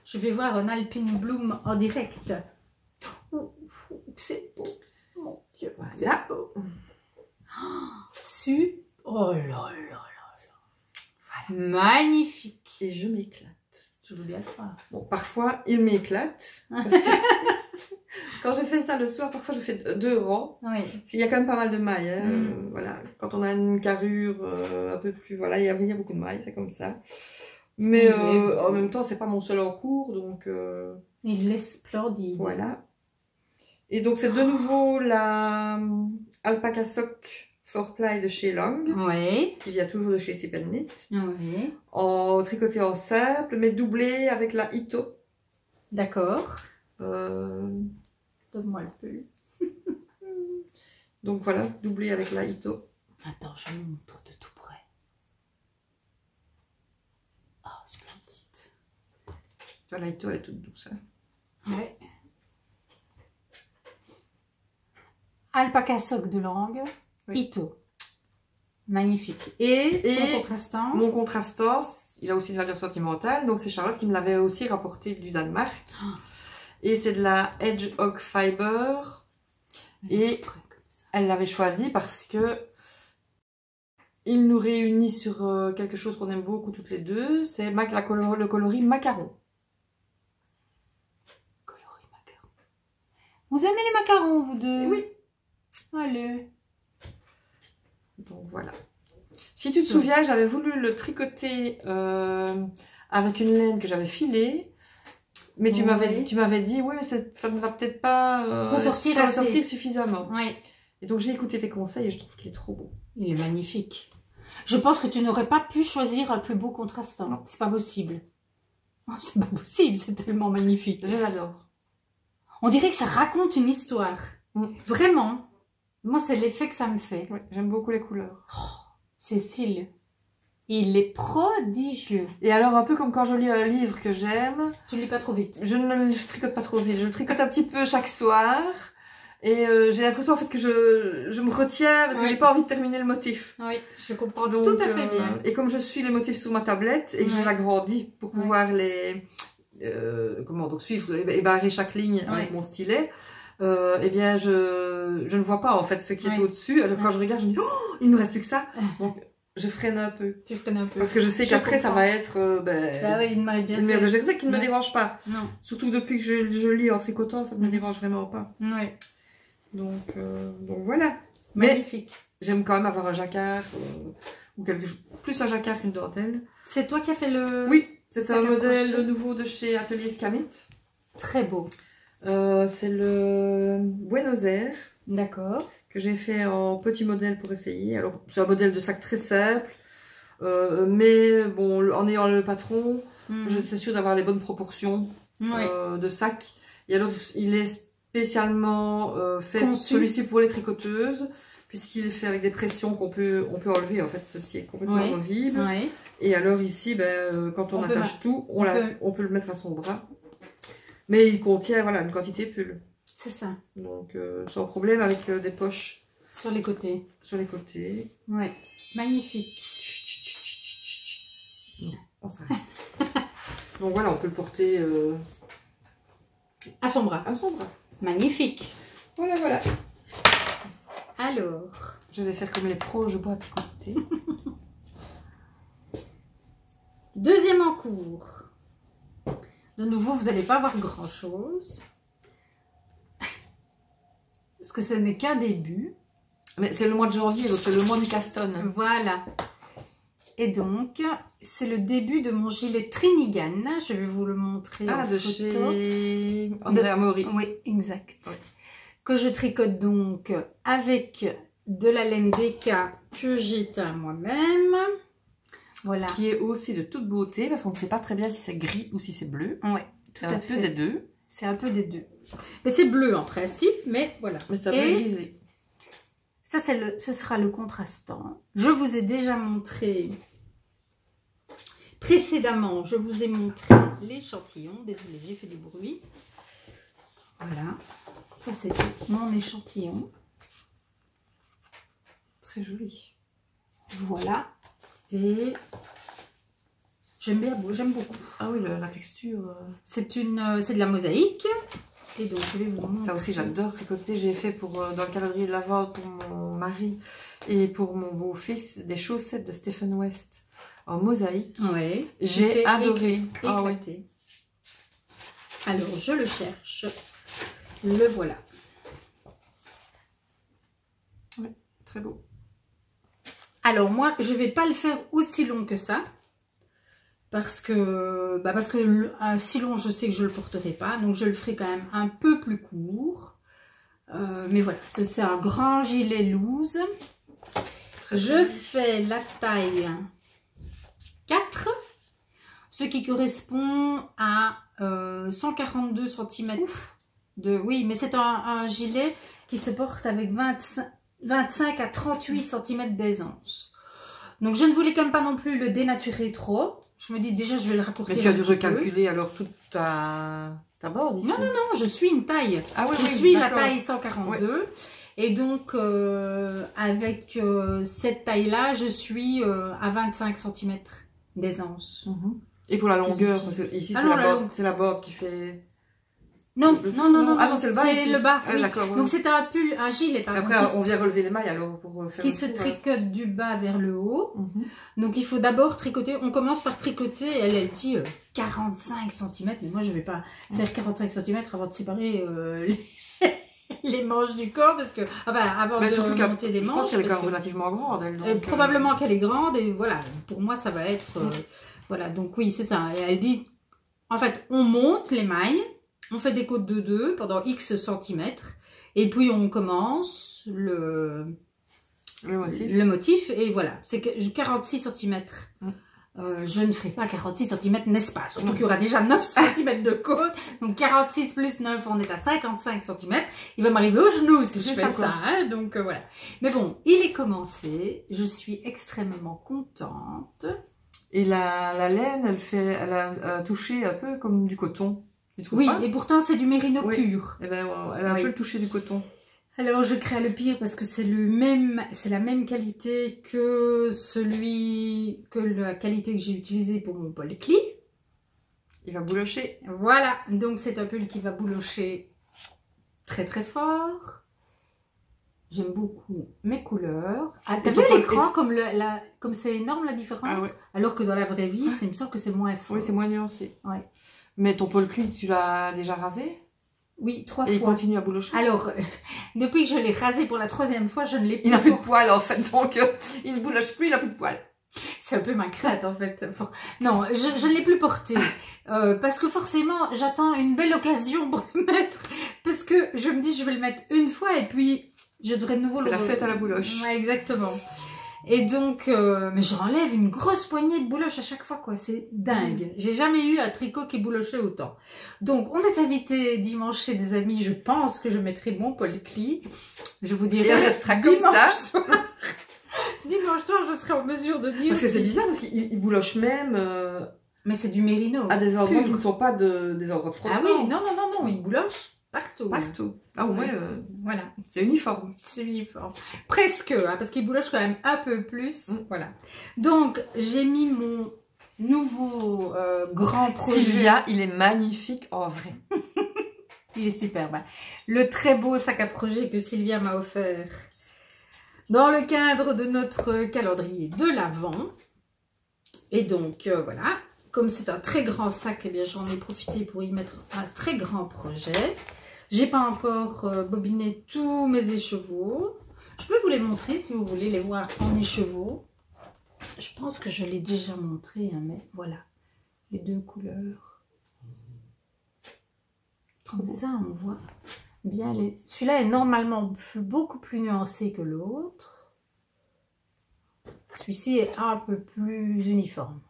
je vais voir un Alpine Bloom en direct. Oh, c'est beau. Mon Dieu, voilà. C'est beau. Oh là là là. Voilà. Magnifique. Et je m'éclate. Je veux bien le croire. Bon, parfois, il m'éclate. Parce que quand je fais ça le soir, parfois, je fais 2 rangs. Oui. Parce qu'il y a quand même pas mal de mailles. Hein. Voilà. Quand on a une carrure un peu plus... Voilà, il y a beaucoup de mailles, c'est comme ça. Mais en même temps, c'est pas mon seul en cours, donc... Il est splendide. Voilà. Et donc, c'est de nouveau la Alpaca Sock for Ply de chez Lang, qui vient toujours de chez Sip & Knit, en tricoté en simple, mais doublé avec la Ito. D'accord. Donne-moi le pull. Donc voilà, doublé avec la Ito. Attends, je vous montre de tout près. Oh, splendide. Tu vois, la Ito, elle est toute douce. Hein. Ouais. Alpaca Sock de Lang. Ito. Magnifique. Et ton contrastant? Mon contrastant, il a aussi une valeur sentimentale. Donc c'est Charlotte qui me l'avait aussi rapporté du Danemark. Et c'est de la Hedgehog Fiber. Et elle l'avait choisi parce que il nous réunit sur quelque chose qu'on aime beaucoup toutes les deux. C'est le coloris macaron. Coloris macaron. Vous aimez les macarons, vous deux? Oui. Allez. Donc voilà. Si tu te souviens, j'avais voulu le tricoter avec une laine que j'avais filée. Mais tu m'avais dit, oui, mais ça ne va peut-être pas ressortir suffisamment. Oui. Et donc j'ai écouté tes conseils et je trouve qu'il est trop beau. Il est magnifique. Je pense que tu n'aurais pas pu choisir un plus beau contrastant. C'est pas possible. Oh, c'est pas possible, c'est tellement magnifique. Je l'adore. On dirait que ça raconte une histoire. Vraiment. Moi, c'est l'effet que ça me fait. Oui, j'aime beaucoup les couleurs. Oh, Cécile, Il est prodigieux. Et alors, un peu comme quand je lis un livre que j'aime, Tu ne lis pas trop vite. je ne le tricote pas trop vite. Je le tricote un petit peu chaque soir. Et j'ai l'impression en fait que je me retiens parce que j'ai pas envie de terminer le motif. Oui, je comprends Donc, tout à fait bien. Et comme je suis les motifs sur ma tablette et que je l'agrandis pour pouvoir les donc suivre et barrer chaque ligne avec mon stylet, eh bien je ne vois pas en fait ce qui est au-dessus. Alors quand je regarde, je me dis oh, il ne me reste plus que ça. Donc je freine un peu. Tu freines un peu. Parce que je sais qu'après ça va être une Marie une mère de Jersey qui ne me dérange pas. Non. Surtout depuis que je lis en tricotant, ça ne me dérange vraiment pas. Oui. Donc voilà. Magnifique. Mais j'aime quand même avoir un jacquard ou quelque chose, plus un jacquard qu'une dentelle. C'est toi qui as fait le... Oui, c'est un modèle nouveau de chez Atelier Scamit. Très beau. C'est le Buenos Aires. D'accord. Que j'ai fait en petit modèle pour essayer. Alors, c'est un modèle de sac très simple. Mais bon, en ayant le patron, je suis sûre d'avoir les bonnes proportions de sac. Et alors, il est spécialement fait celui-ci pour les tricoteuses, puisqu'il est fait avec des pressions qu'on peut enlever. En fait, ceci est complètement amovible. Et alors ici, quand on attache tout, on peut le mettre à son bras. Mais il contient une quantité de pull. C'est ça. Donc sans problème avec des poches. Sur les côtés. Sur les côtés. Ouais. Magnifique. Non, on s'arrête. Donc voilà, on peut le porter à son bras. À son bras. Magnifique. Voilà, voilà. Alors. Je vais faire comme les pros, je bois à picoter. Deuxième en cours. De nouveau, vous n'allez pas voir grand chose. Parce que ce n'est qu'un début. Mais c'est le mois de janvier, donc c'est le mois du Caston. Voilà. Et donc, c'est le début de mon gilet Trinigan. Je vais vous le montrer en de photo. Chez Andrea Mori. Oui, exact. Oui. Que je tricote donc avec de la laine Deka que j'ai teint moi-même. Voilà. Qui est aussi de toute beauté, parce qu'on ne sait pas très bien si c'est gris ou si c'est bleu. Oui, tout à fait. C'est un peu des deux. C'est un peu des deux. Mais c'est bleu en principe, mais voilà. Mais c'est un peu grisé. Ça, ce sera le contrastant. Je vous ai déjà montré... Précédemment, je vous ai montré l'échantillon. Désolée, j'ai fait du bruit. Voilà. Ça, c'est mon échantillon. Très joli. Voilà. Et j'aime beaucoup. Ah oui, la texture. C'est de la mosaïque. Et donc, je vais vous montrer. Ça aussi, j'adore tricoter. J'ai fait dans le calendrier de l'Avent pour mon mari et pour mon beau-fils des chaussettes de Stephen West en mosaïque. Oui. J'ai adoré. Ah, oui. Alors, je le cherche. Le voilà. Oui, très beau. Alors, moi, je ne vais pas le faire aussi long que ça. Parce que si long, je sais que je ne le porterai pas. Donc, je le ferai quand même un peu plus court. Mais voilà, c'est un grand gilet loose. Je fais la taille 4. Ce qui correspond à 142 cm. Oui, mais c'est un gilet qui se porte avec 25 à 38 cm d'aisance. Donc, je ne voulais quand même pas non plus le dénaturer trop. Je me dis déjà, je vais le raccourcir. Mais tu as dû recalculer alors toute ta board ici? Non, je suis une taille. Ah, oui, je suis la taille 142. Ouais. Et donc, avec cette taille-là, je suis à 25 cm d'aisance. Et pour la longueur, parce que ici, c'est la board qui fait... Non. Ah non, c'est le bas. C'est le bas, oui. Ouais. Donc c'est un pull, un gilet. Après, on vient relever les mailles alors pour faire. Qui se tricote du bas vers le haut. Donc il faut d'abord tricoter. On commence par tricoter. Elle dit 45 cm. Mais moi je ne vais pas faire 45 cm avant de séparer les manches du corps parce que avant de monter des manches. Je pense qu'elle est quand même relativement grande. Elle, probablement qu'elle est grande et voilà. Pour moi ça va être voilà. Donc oui c'est ça. Et elle dit en fait on monte les mailles. On fait des côtes de 2 pendant X centimètres. Et puis, on commence le motif. Et voilà, c'est 46 cm je ne ferai pas 46 cm, n'est-ce pas? Surtout qu'il y aura déjà 9 cm de côte. Donc 46 plus 9, on est à 55 cm. Il va m'arriver au genou si je fais ça. Hein, donc voilà. Mais bon, il est commencé. Je suis extrêmement contente. Et la laine, elle a touché un peu comme du coton. Oui, pas? Et pourtant c'est du mérino pur. Et ben, elle a un peu le toucher du coton. Alors je crée le pire parce que c'est la même qualité que la qualité que j'ai utilisée pour mon Paul Klee. Il va boulocher. Voilà, donc c'est un pull qui va boulocher très très fort. J'aime beaucoup mes couleurs. Ah, t'as vu l'écran comme c'est énorme la différence? Alors que dans la vraie vie, il me semble que c'est moins fort. Oui, c'est moins nuancé. Ouais. Mais ton Paul Klee, tu l'as déjà rasé? Oui, 3 fois. Et il continue à boulocher? Alors, depuis que je l'ai rasé pour la 3e fois, je ne l'ai plus. Il n'a plus de poils en fait, donc il ne bouloche plus, il n'a plus de poils. C'est un peu ma crainte en fait. Non, je ne l'ai plus porté. Parce que forcément, j'attends une belle occasion pour le mettre. Parce que je me dis, je vais le mettre une fois et puis je devrais de nouveau le... C'est la fête à la bouloche. Ouais, exactement. Et donc, mais je renlève une grosse poignée de bouloche à chaque fois, quoi. C'est dingue. J'ai jamais eu un tricot qui boulochait autant. Donc, on est invité dimanche chez des amis. Je pense que je mettrai mon Paul Klee. Je vous dirai. Il restera comme ça. Soir. Dimanche soir, je serai en mesure de dire. Parce que c'est bizarre, parce qu'il bouloche même. Mais c'est du mérino. À des endroits qui ne sont pas des endroits de frottement. Ah oui, non, il bouloche. Partout. Partout. Ah ouais, voilà. C'est uniforme. C'est uniforme. Presque, hein, parce qu'il bouloche quand même un peu plus. Voilà. Donc, j'ai mis mon nouveau grand projet. Sylvia, il est magnifique en vrai. Il est superbe. Le très beau sac à projet que Sylvia m'a offert dans le cadre de notre calendrier de l'Avent. Et donc, voilà. Comme c'est un très grand sac, eh bien j'en ai profité pour y mettre un très grand projet. J'ai pas encore bobiné tous mes écheveaux. Je peux vous les montrer si vous voulez les voir en écheveaux. Je pense que je l'ai déjà montré, hein, mais voilà. Les 2 couleurs. Comme ça, on voit bien les... Celui-là est normalement beaucoup plus nuancé que l'autre. Celui-ci est un peu plus uniforme.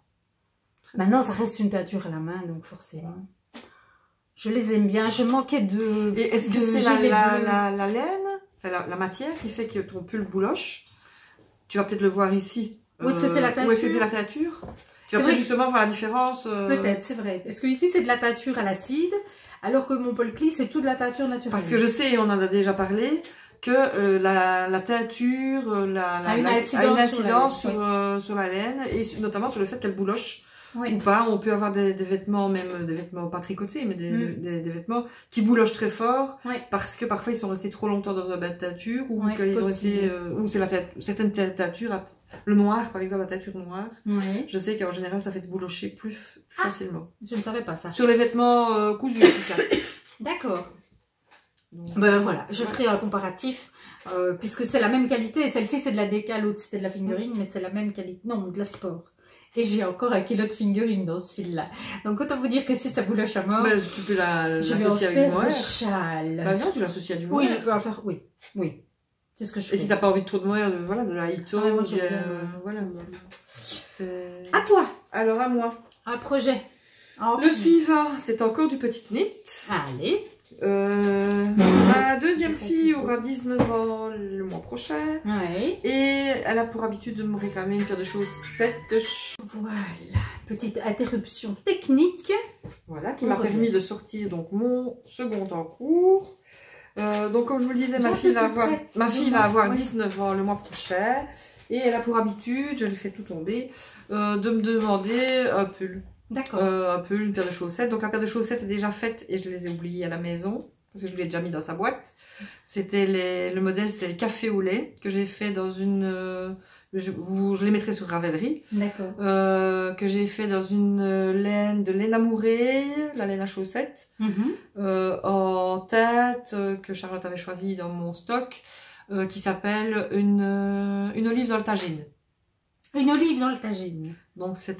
Maintenant, ça reste une teinture à la main, donc forcément... Je les aime bien. Je manquais de... Et est-ce que c'est la laine, enfin, la matière qui fait que ton pull bouloche? Tu vas peut-être le voir ici. Ou est-ce que c'est la teinture? Ou est-ce que c'est la teinture? Tu vas peut-être justement voir la différence. Peut-être, c'est vrai. Parce que ici, c'est de la teinture à l'acide, alors que mon Paul Klee, c'est tout de la teinture naturelle. Parce que je sais, on en a déjà parlé, que la teinture a une incidence sur la laine, et notamment sur le fait qu'elle bouloche. Oui. Ou pas, on peut avoir des vêtements, même des vêtements pas tricotés, mais des vêtements qui boulochent très fort, parce que parfois ils sont restés trop longtemps dans un bain de teinture, ou qu'ils ont été, ou c'est certaines teintures, le noir par exemple, la teinture noire. Je sais qu'en général ça fait boulocher plus facilement. Je ne savais pas ça. Sur les vêtements cousus en tout cas. D'accord. Ben voilà, je ferai un comparatif, puisque c'est la même qualité. Celle-ci c'est de la déca, l'autre c'était de la fingering, mais c'est la même qualité. Non, de la sport. Et j'ai encore 1 kilo de fingering dans ce fil-là. Donc autant vous dire que si ça bouloche à mort, tu peux je vais en faire des châles. Bah non, tu l'associes à du mohair. Oui, je peux en faire, oui. C'est ce que je fais. Et si t'as pas envie de trop de mohair, voilà, de la hito, voilà. À toi. Alors à moi. Un projet. Le suivant, c'est encore du petit knit. Allez. Ma deuxième fille aura 19 ans le mois prochain. Et elle a pour habitude de me réclamer une paire de chaussettes. Voilà, petite interruption technique. Voilà, qui m'a permis de sortir donc mon second en cours. Donc comme je vous le disais, ma fille va avoir 19 ans le mois prochain. Et elle a pour habitude, je lui fais tout tomber, de me demander un pull. D'accord. Un pull, une paire de chaussettes. Donc la paire de chaussettes est déjà faite et je les ai oubliées à la maison. Parce que je l'ai déjà mis dans sa boîte. C'était le modèle, c'était le café au lait que j'ai fait dans une... je les mettrai sur Ravelry. D'accord. Que j'ai fait dans une laine de laine amourée, la laine à chaussettes. En teinte que Charlotte avait choisie dans mon stock. Qui s'appelle une olive dans le tagine. Une olive dans le tagine. Donc c'est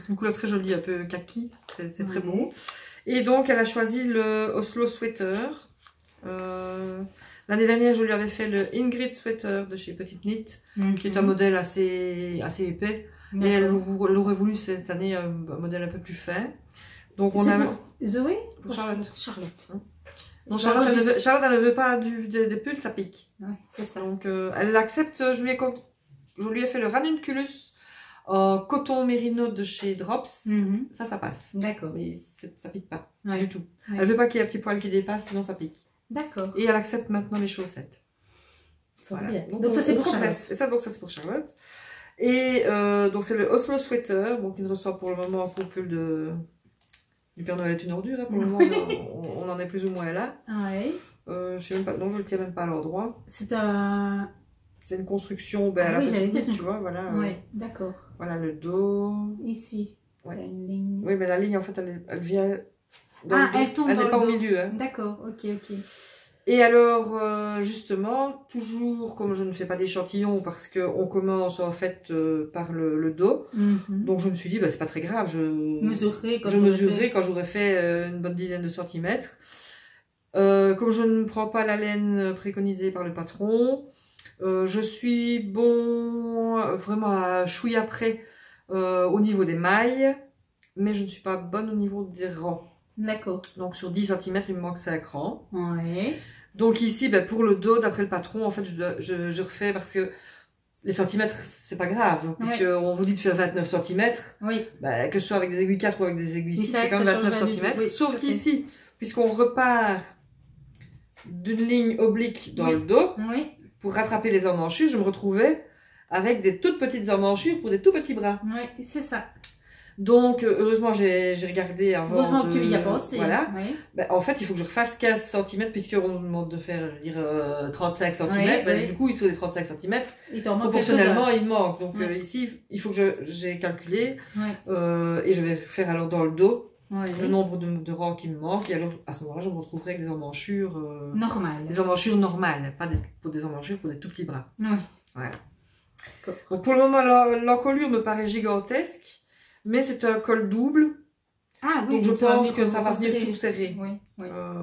une couleur très jolie, un peu kaki, c'est très beau. Et donc elle a choisi le Oslo Sweater. L'année dernière je lui avais fait le Ingrid Sweater de chez Petite Knit, qui est un modèle assez épais. Mais elle aurait voulu cette année un modèle un peu plus fin. Donc on C'est a... pour Zoé? Pour Charlotte. Charlotte. Donc Charlotte, elle ne veut pas des pulls, ça pique. Ouais, c'est ça. Donc elle l'accepte, je lui ai fait le ranunculus en coton mérino de chez Drops. Ça passe. D'accord. Mais ça pique pas Ouais. du tout. Ouais. Elle veut pas qu'il y ait un petit poil qui dépasse, sinon ça pique. D'accord. Et elle accepte maintenant les chaussettes. Voilà. Voilà. Donc ça c'est pour Charlotte. Et ça, donc ça c'est pour Charlotte. Et donc c'est le Oslo Sweater, bon, qui ne ressort pour le moment qu'au pull du Père Noël est une ordure. Hein. Pour le moment, on en est plus ou moins là. Ouais. Je sais même pas, non, je le tiens même pas à l'endroit. C'est un... C'est une construction, ben, à la oui, petite dire, tu vois, voilà. Oui, d'accord. Voilà le dos. Ici. Ouais. T'as une ligne. Oui, mais la ligne, en fait, elle vient dans le dos. Elle tombe elle dans n'est le pas dos. au milieu. Hein. D'accord, ok. Et alors, justement, toujours comme je ne fais pas d'échantillon parce qu'on commence en fait par le dos, donc je me suis dit, bah, c'est pas très grave, je mesurerai quand j'aurai fait une bonne dizaine de centimètres. Comme je ne prends pas la laine préconisée par le patron, je suis vraiment à chouïa près au niveau des mailles, mais je ne suis pas bonne au niveau des rangs. D'accord. Donc sur 10 cm, il me manque 5 rangs. Ouais. Donc ici, ben, pour le dos, d'après le patron, en fait, je refais parce que les centimètres, c'est pas grave. Puisque on vous dit de faire 29 cm. Oui. Ben, que ce soit avec des aiguilles 4 ou avec des aiguilles 6, c'est quand même 29 cm. Oui, sauf qu'ici, puisqu'on repart d'une ligne oblique dans le dos, pour rattraper les emmanchures, je me retrouvais avec des toutes petites emmanchures pour des tout petits bras. Oui, c'est ça. Donc, heureusement, j'ai regardé avant. Heureusement que tu y as pensé. Voilà. Oui. Ben, en fait, il faut que je refasse 15 cm, puisqu'on nous demande de faire, je veux dire, 35 cm. Ben, du coup, il faut des 35 cm. Proportionnellement, il manque. Donc, ici, il faut que j'ai calculé. Et je vais faire alors dans le dos le nombre de rangs qui me manque. Et alors, à ce moment-là, je me retrouverai avec des emmanchures. Normales. Des emmanchures normales. Pas des emmanchures pour des tout petits bras. Oui. Voilà. Donc, pour le moment, l'encolure me paraît gigantesque. Mais c'est un col double. Ah oui, donc je pense que ça va venir tout serré. Oui.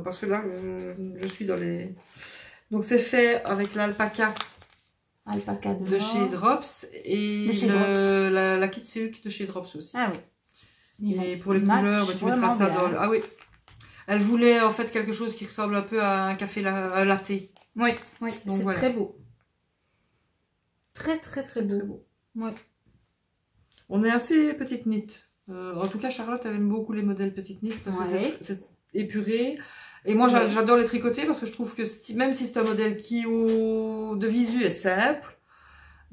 Parce que là, je suis dans les... Donc c'est fait avec l'alpaca de chez Drops et la kit silk de chez Drops aussi. Ah oui. Et pour les couleurs, bah, tu mettras ça dans le... Ah oui. Elle voulait en fait quelque chose qui ressemble un peu à un café latte. Oui, c'est voilà. Très beau. Très beau. Oui. On est assez petite knit. En tout cas, Charlotte, elle aime beaucoup les modèles petite knit parce que c'est épuré. Et moi, j'adore les tricoter parce que je trouve que même si c'est un modèle qui, de visu, est simple,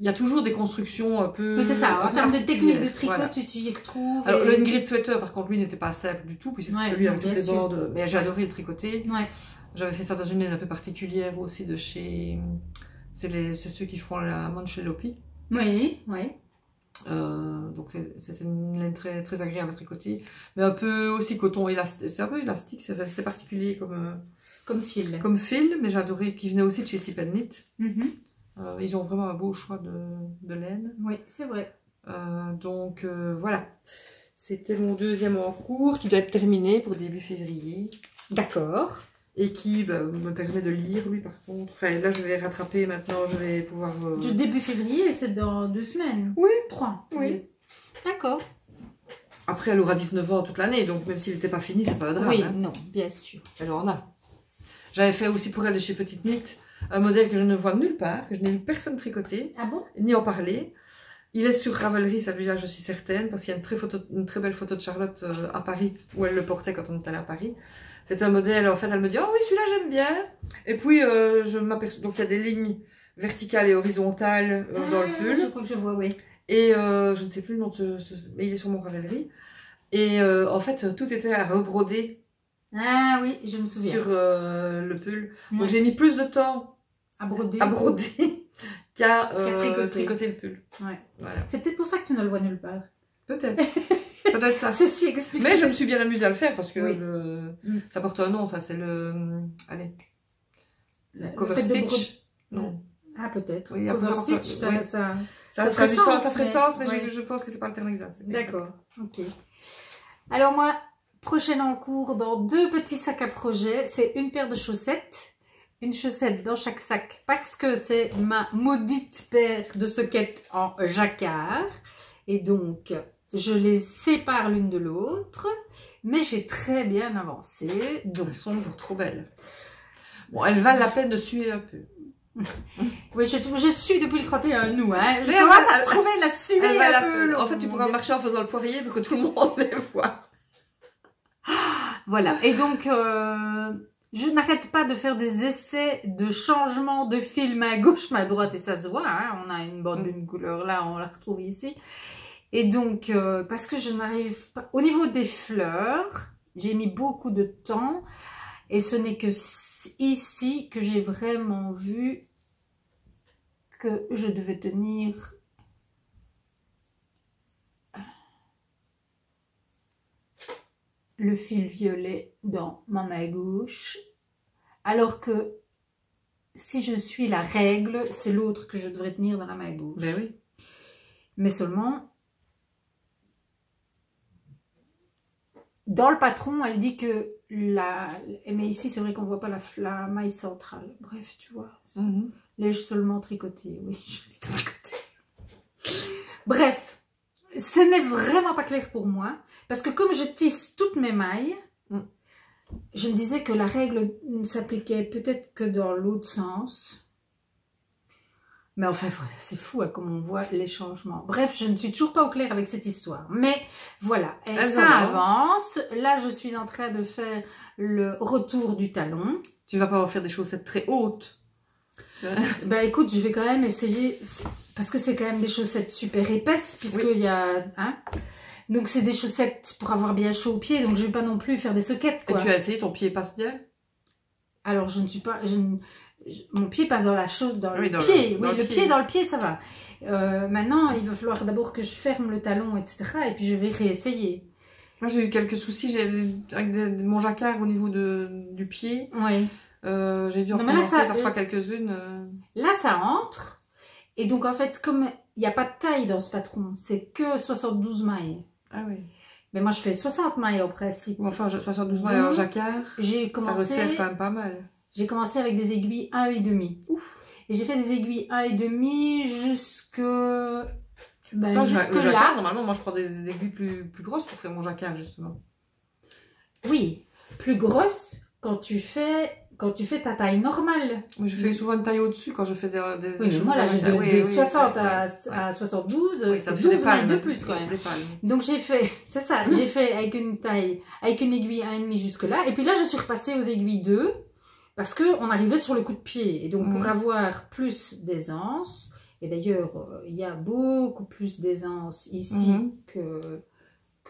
il y a toujours des constructions un peu... Oui, c'est ça. En termes de technique de tricot, voilà. tu y retrouves. Alors, le Ingrid Sweater, par contre, lui, n'était pas simple du tout, puisque c'est celui avec toutes les bandes. Mais j'ai adoré le tricoter. J'avais fait ça dans une laine un peu particulière aussi de chez... C'est ceux qui font la Manchelopi. Oui. Donc c'était une laine très agréable à tricoter, mais un peu aussi coton élastique, c'est un peu élastique, c'était particulier comme fil. Comme fil, mais j'adorais, qui venait aussi de chez Sip & Knit. Ils ont vraiment un beau choix de laine. Oui, c'est vrai. Donc voilà, c'était mon deuxième en cours qui doit être terminé pour début février. D'accord. Et qui me permet de lire, lui, par contre. Enfin, là, je vais rattraper maintenant, je vais pouvoir... Du début février, c'est dans 2 semaines. Oui. 3. Oui. D'accord. Après, elle aura 19 ans toute l'année, donc même s'il n'était pas fini, c'est pas un drame. Oui, hein. non, bien sûr. Elle en a. J'avais fait aussi pour elle de chez Petite Knit un modèle que je ne vois nulle part, que je n'ai vu personne tricoter, ni en parler. Il est sur Ravelry, celui-là, je suis certaine, parce qu'il y a une très belle photo de Charlotte à Paris, où elle le portait quand on était allé à Paris. C'est un modèle, en fait, elle me dit « Oh oui, celui-là, j'aime bien !» Et puis, je m'aperçois... Donc, il y a des lignes verticales et horizontales dans le pull. Je crois que je vois, oui. Et je ne sais plus le nom de mais il est sur mon Ravelry. Et en fait, tout était à rebroder. Ah oui, je me souviens. Sur le pull. Donc, j'ai mis plus de temps à broder qu'à tricoter le pull. Ouais. Voilà. C'est peut-être pour ça que tu ne le vois nulle part. Peut-être. Ça doit être ça. Ceci explique. Mais je me suis bien amusée à le faire parce que ça porte un nom, ça c'est le... Allez. Cover stitch. Non. Ah peut-être. Oui, cover stitch, ça ferait sens, mais je pense que c'est pas le terme exact. D'accord, ok. Alors moi, prochaine en cours dans 2 petits sacs à projet, c'est une paire de chaussettes. Une chaussette dans chaque sac parce que c'est ma maudite paire de soquettes en jacquard. Et donc, je les sépare l'une de l'autre, mais j'ai très bien avancé. Donc, elles sont trop belles. Bon, elles valent la peine de suer un peu. Oui, je suis depuis le 31 août. Hein. Je commence à trouver la suer un peu. En fait, tu pourras marcher en faisant le poirier pour que tout le monde les voit. Voilà. Et donc, je n'arrête pas de faire des essais de changement de fil main gauche, main droite, et ça se voit. Hein. On a une bande d'une couleur là, on la retrouve ici. Et donc, parce que je n'arrive pas... Au niveau des fleurs, j'ai mis beaucoup de temps. Et ce n'est que ici que j'ai vraiment vu que je devais tenir le fil violet dans ma main gauche. Alors que si je suis la règle, c'est l'autre que je devrais tenir dans la main gauche. Ben oui. Mais seulement... Dans le patron, elle dit que mais ici, c'est vrai qu'on ne voit pas la maille centrale. Bref, tu vois. L'ai-je seulement tricoté? Oui, je l'ai tricoté. Bref, ce n'est vraiment pas clair pour moi. Parce que comme je tisse toutes mes mailles, je me disais que la règle ne s'appliquait peut-être que dans l'autre sens. Mais enfin, c'est fou hein, comme on voit les changements. Bref, je ne suis toujours pas au clair avec cette histoire. Mais voilà, et ça avance. Là, je suis en train de faire le retour du talon. Tu vas pas faire des chaussettes très hautes. Ben écoute, je vais quand même essayer, parce que c'est quand même des chaussettes super épaisses, puisqu'il y a... Hein, donc c'est des chaussettes pour avoir bien chaud aux pieds, donc je vais pas non plus faire des soquettes, quoi. Et tu as essayé, ton pied passe bien? Alors, je ne suis pas... mon pied passe dans la chose, dans le pied. Oui, le pied dans le pied, ça va. Maintenant, il va falloir d'abord que je ferme le talon, etc. Et puis, je vais réessayer. Moi, j'ai eu quelques soucis avec mon jacquard au niveau du pied. Oui. J'ai dû en recommencer parfois quelques-unes. Là, ça entre. Et donc, en fait, comme il n'y a pas de taille dans ce patron, c'est que 72 mailles. Ah oui. Mais moi, je fais 60 mailles au principe. Ou enfin, 72 mailles en jacquard. Ça resserre quand même pas mal. J'ai commencé avec des aiguilles 1,5. Ouf. Et j'ai fait des aiguilles 1,5 jusque là. Normalement, moi, je prends des aiguilles plus grosses pour faire mon jacquard, justement. Oui, plus grosses quand tu fais ta taille normale. Oui, je fais souvent une taille au-dessus quand je fais des oui, mais moi, là, de 60 à 72, oui, c'est 12 mailles de plus, quand même. Donc, j'ai fait, c'est ça, j'ai fait avec une aiguille 1,5 jusque là. Et puis là, je suis repassée aux aiguilles 2. Parce qu'on arrivait sur le coup de pied. Et donc, pour avoir plus d'aisance, et d'ailleurs, il y a beaucoup plus d'aisance ici que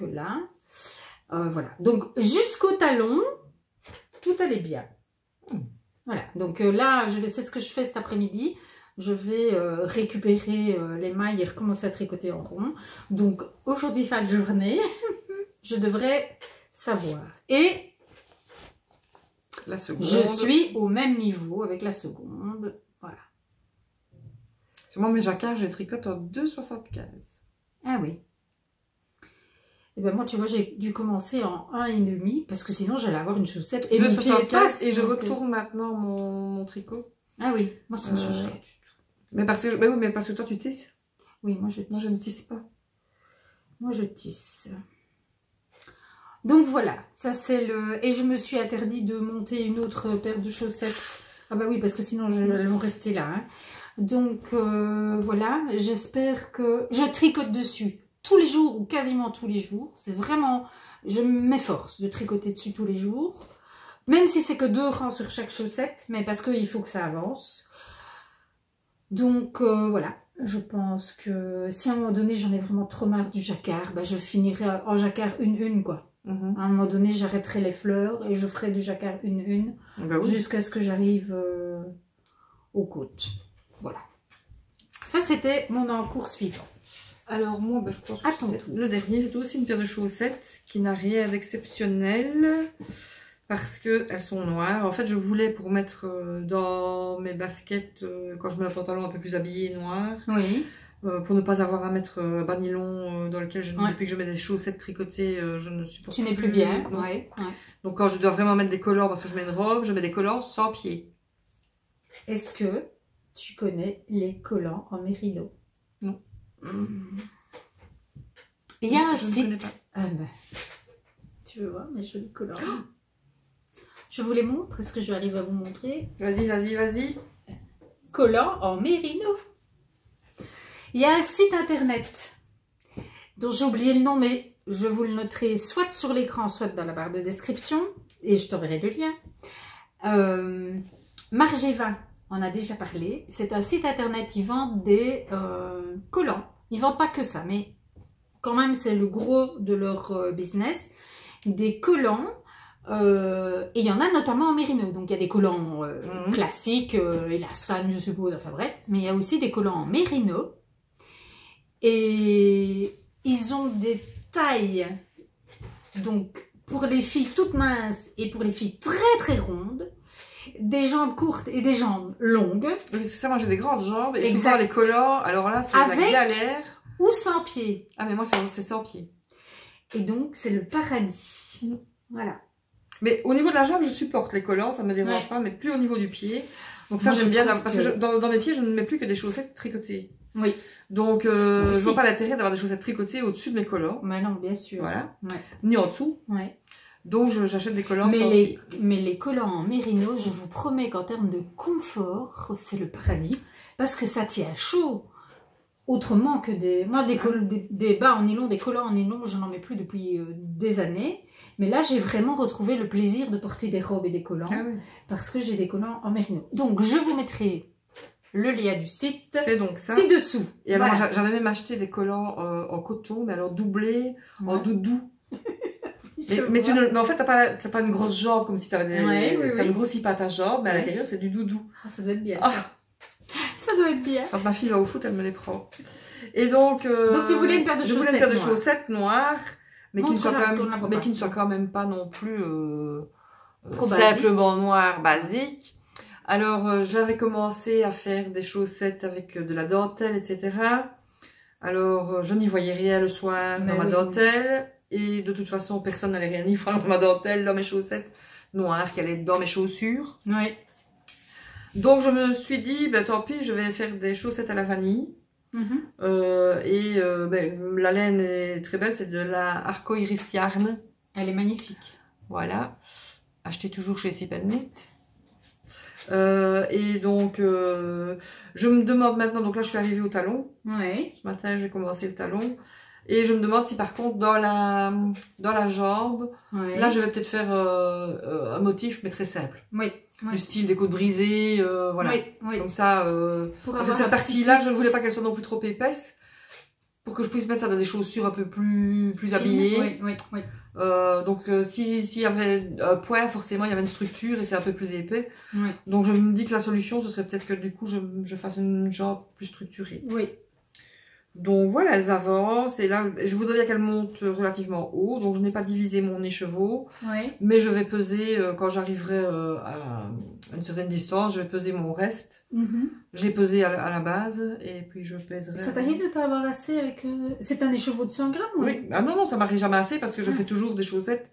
là. Voilà. Donc, jusqu'au talon, tout allait bien. Voilà. Donc là, c'est ce que je fais cet après-midi. Je vais récupérer les mailles et recommencer à tricoter en rond. Donc, aujourd'hui, fin de journée, je devrais savoir. Et... la seconde. Je suis au même niveau avec la seconde. Voilà. Sur moi, mes jacquards, je les tricote en 2,75. Ah oui. Et ben moi, tu vois, j'ai dû commencer en 1,5 parce que sinon, j'allais avoir une chaussette. Et 2,75 et je retourne maintenant mon tricot. Ah oui, moi, ça ne change rien du tout. Mais parce que toi, tu tisses. Oui, moi, je tisse. Moi, je ne tisse pas. Moi, je tisse. Donc voilà, ça c'est le... Et je me suis interdit de monter une autre paire de chaussettes. Ah bah oui, parce que sinon elles vont rester là. Hein. Donc voilà, j'espère que... Je tricote dessus tous les jours ou quasiment tous les jours. C'est vraiment... Je m'efforce de tricoter dessus tous les jours. Même si c'est que 2 rangs sur chaque chaussette, mais parce qu'il faut que ça avance. Donc voilà, je pense que si à un moment donné j'en ai vraiment trop marre du jacquard, bah, je finirai en jacquard une quoi. À un moment donné, j'arrêterai les fleurs et je ferai du jacquard une bah oui. Jusqu'à ce que j'arrive aux côtes. Voilà. Ça, c'était mon encours suivant. Alors moi, je pense que le dernier, c'est aussi une paire de chaussettes qui n'a rien d'exceptionnel parce qu'elles sont noires. En fait, je voulais pour mettre dans mes baskets, quand je mets un pantalon un peu plus habillé noir. Oui. Pour ne pas avoir à mettre un bas nylon dans lequel, depuis que je mets des chaussettes tricotées, je ne supporte plus. Tu n'es plus bien. Ouais. Donc quand je dois vraiment mettre des collants, parce que je mets une robe, je mets des collants sans pied. Est-ce que tu connais les collants en mérino? Non. Il y a un Je ne connais site. Ah ben, tu veux voir mes jolis collants? Je vous les montre. Est-ce que je vais arriver à vous montrer? Vas-y, vas-y, vas-y. Collants en mérino. Il y a un site internet dont j'ai oublié le nom, mais je vous le noterai soit sur l'écran, soit dans la barre de description, et je t'enverrai le lien. Margevin, on a déjà parlé. C'est un site internet, ils vendent des collants. Ils vendent pas que ça, mais quand même c'est le gros de leur business. Des collants. Et il y en a notamment en mérino, donc il y a des collants classiques, élastane je suppose, enfin bref, mais il y a aussi des collants en mérino, et ils ont des tailles, donc pour les filles toutes minces et pour les filles très très rondes, des jambes courtes et des jambes longues. Oui, c'est ça, moi j'ai des grandes jambes, et Exact. souvent les collants, alors là c'est la Avec galère. ou sans pied. Ah mais moi c'est sans pied. Et donc c'est le paradis. Voilà. Mais au niveau de la jambe, je supporte les collants, ça me dérange Ouais. pas, mais plus au niveau du pied. Donc ça, Moi, j'aime je bien, trouve parce que- que dans mes pieds, je ne mets plus que des chaussettes tricotées. Oui, Donc, Moi je aussi. vois pas l'intérêt d'avoir des chaussettes tricotées au-dessus de mes collants. mais non, bien sûr. Voilà. Ouais. Ni en dessous. Ouais. Donc, j'achète des collants Mais sans les, pied. mais les collants en mérino, je vous promets qu'en termes de confort, c'est le paradis. Parce que ça tient chaud. Autrement que des... Moi, des bas en nylon, des collants en nylon, je n'en mets plus depuis des années. Mais là, j'ai vraiment retrouvé le plaisir de porter des robes et des collants. Ah oui. Parce que j'ai des collants en mérino. Donc, je vous mettrai le lien du site Fais donc ça. ci-dessous. Et alors, Voilà. j'avais même acheté des collants en coton, mais alors doublés, en Ouais. doudou. Je Mais en fait, t'as pas une grosse jambe comme si t'avais des... Ouais, oui, ça oui. ne grossit pas ta jambe, mais à Ouais. l'intérieur, c'est du doudou. Ah, ça doit être bien, Ah. ça. Ça doit être bien. Quand ma fille va au foot, elle me les prend. Et donc... Donc, tu voulais une paire de je voulais une paire de chaussettes chaussettes noires, mais qui ne soient Montre-la, parce qu'on ne la quand voit même, mais pas. qui ne soient quand même pas non plus Trop basique. simplement noires, basiques. Alors, j'avais commencé à faire des chaussettes avec de la dentelle, etc. Alors, je n'y voyais rien le soir Mais dans ma oui. dentelle. Et de toute façon, personne n'allait rien y voir dans ma dentelle, dans mes chaussettes noires, qui allaient dans mes chaussures. Oui. Donc, je me suis dit, ben, tant pis, je vais faire des chaussettes à la vanille. Mhm. La laine est très belle, c'est de la Arco Iris Yarn. Elle est magnifique. Voilà. Achetez toujours chez Sipendit. Et donc, je me demande maintenant, donc là je suis arrivée au talon. Oui. Ce matin j'ai commencé le talon. Et je me demande si par contre dans la jambe, Oui. là je vais peut-être faire un motif mais très simple. Oui. Du Oui. style des côtes brisées, voilà. Oui. Oui. Comme ça, Pour parce que avoir cette un partie-là, petit je ne twist. voulais pas qu'elle soit non plus trop épaisse. Pour que je puisse mettre ça dans des chaussures un peu plus habillées. Oui, oui, oui. Donc s'il y avait un point, forcément il y avait une structure et c'est un peu plus épais. Oui. Donc je me dis que la solution ce serait peut-être que du coup je fasse une jambe plus structurée. Oui. Donc voilà, elles avancent et là je voudrais bien qu'elles montent relativement haut. Donc je n'ai pas divisé mon écheveau, Oui. mais je vais peser quand j'arriverai à une certaine distance, je vais peser mon reste. Mhm. Je l'ai pesé à la base et puis je pèserai. Ça t'arrive de ne pas avoir assez avec... C'est un écheveau de 100 grammes, Oui, ah non, ça m'arrive jamais assez parce que je fais toujours des chaussettes.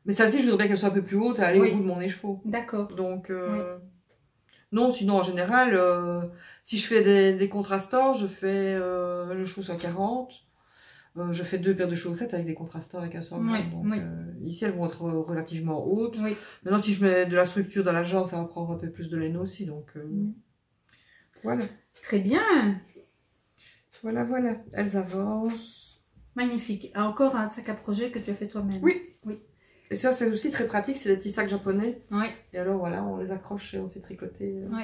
Mais celle-ci, je voudrais bien qu'elle soit un peu plus haute et aller Oui. au bout de mon écheveau. D'accord. Donc, non, sinon en général, si je fais des contrastants, je fais le chausse à 40. Je fais 2 paires de chaussettes avec des contrastants avec un 100 grammes. Oui, Donc, oui. ici, elles vont être relativement hautes. Oui. Maintenant, si je mets de la structure dans la jambe, ça va prendre un peu plus de laine aussi. Donc, voilà. Très bien. Voilà, voilà. Elles avancent. Magnifique. Ah, encore un sac à projet que tu as fait toi-même. Oui. Oui. Et ça, c'est aussi très pratique. C'est des petits sacs japonais. Oui. Et alors, voilà, on les accroche et on s'est tricoté. Oui.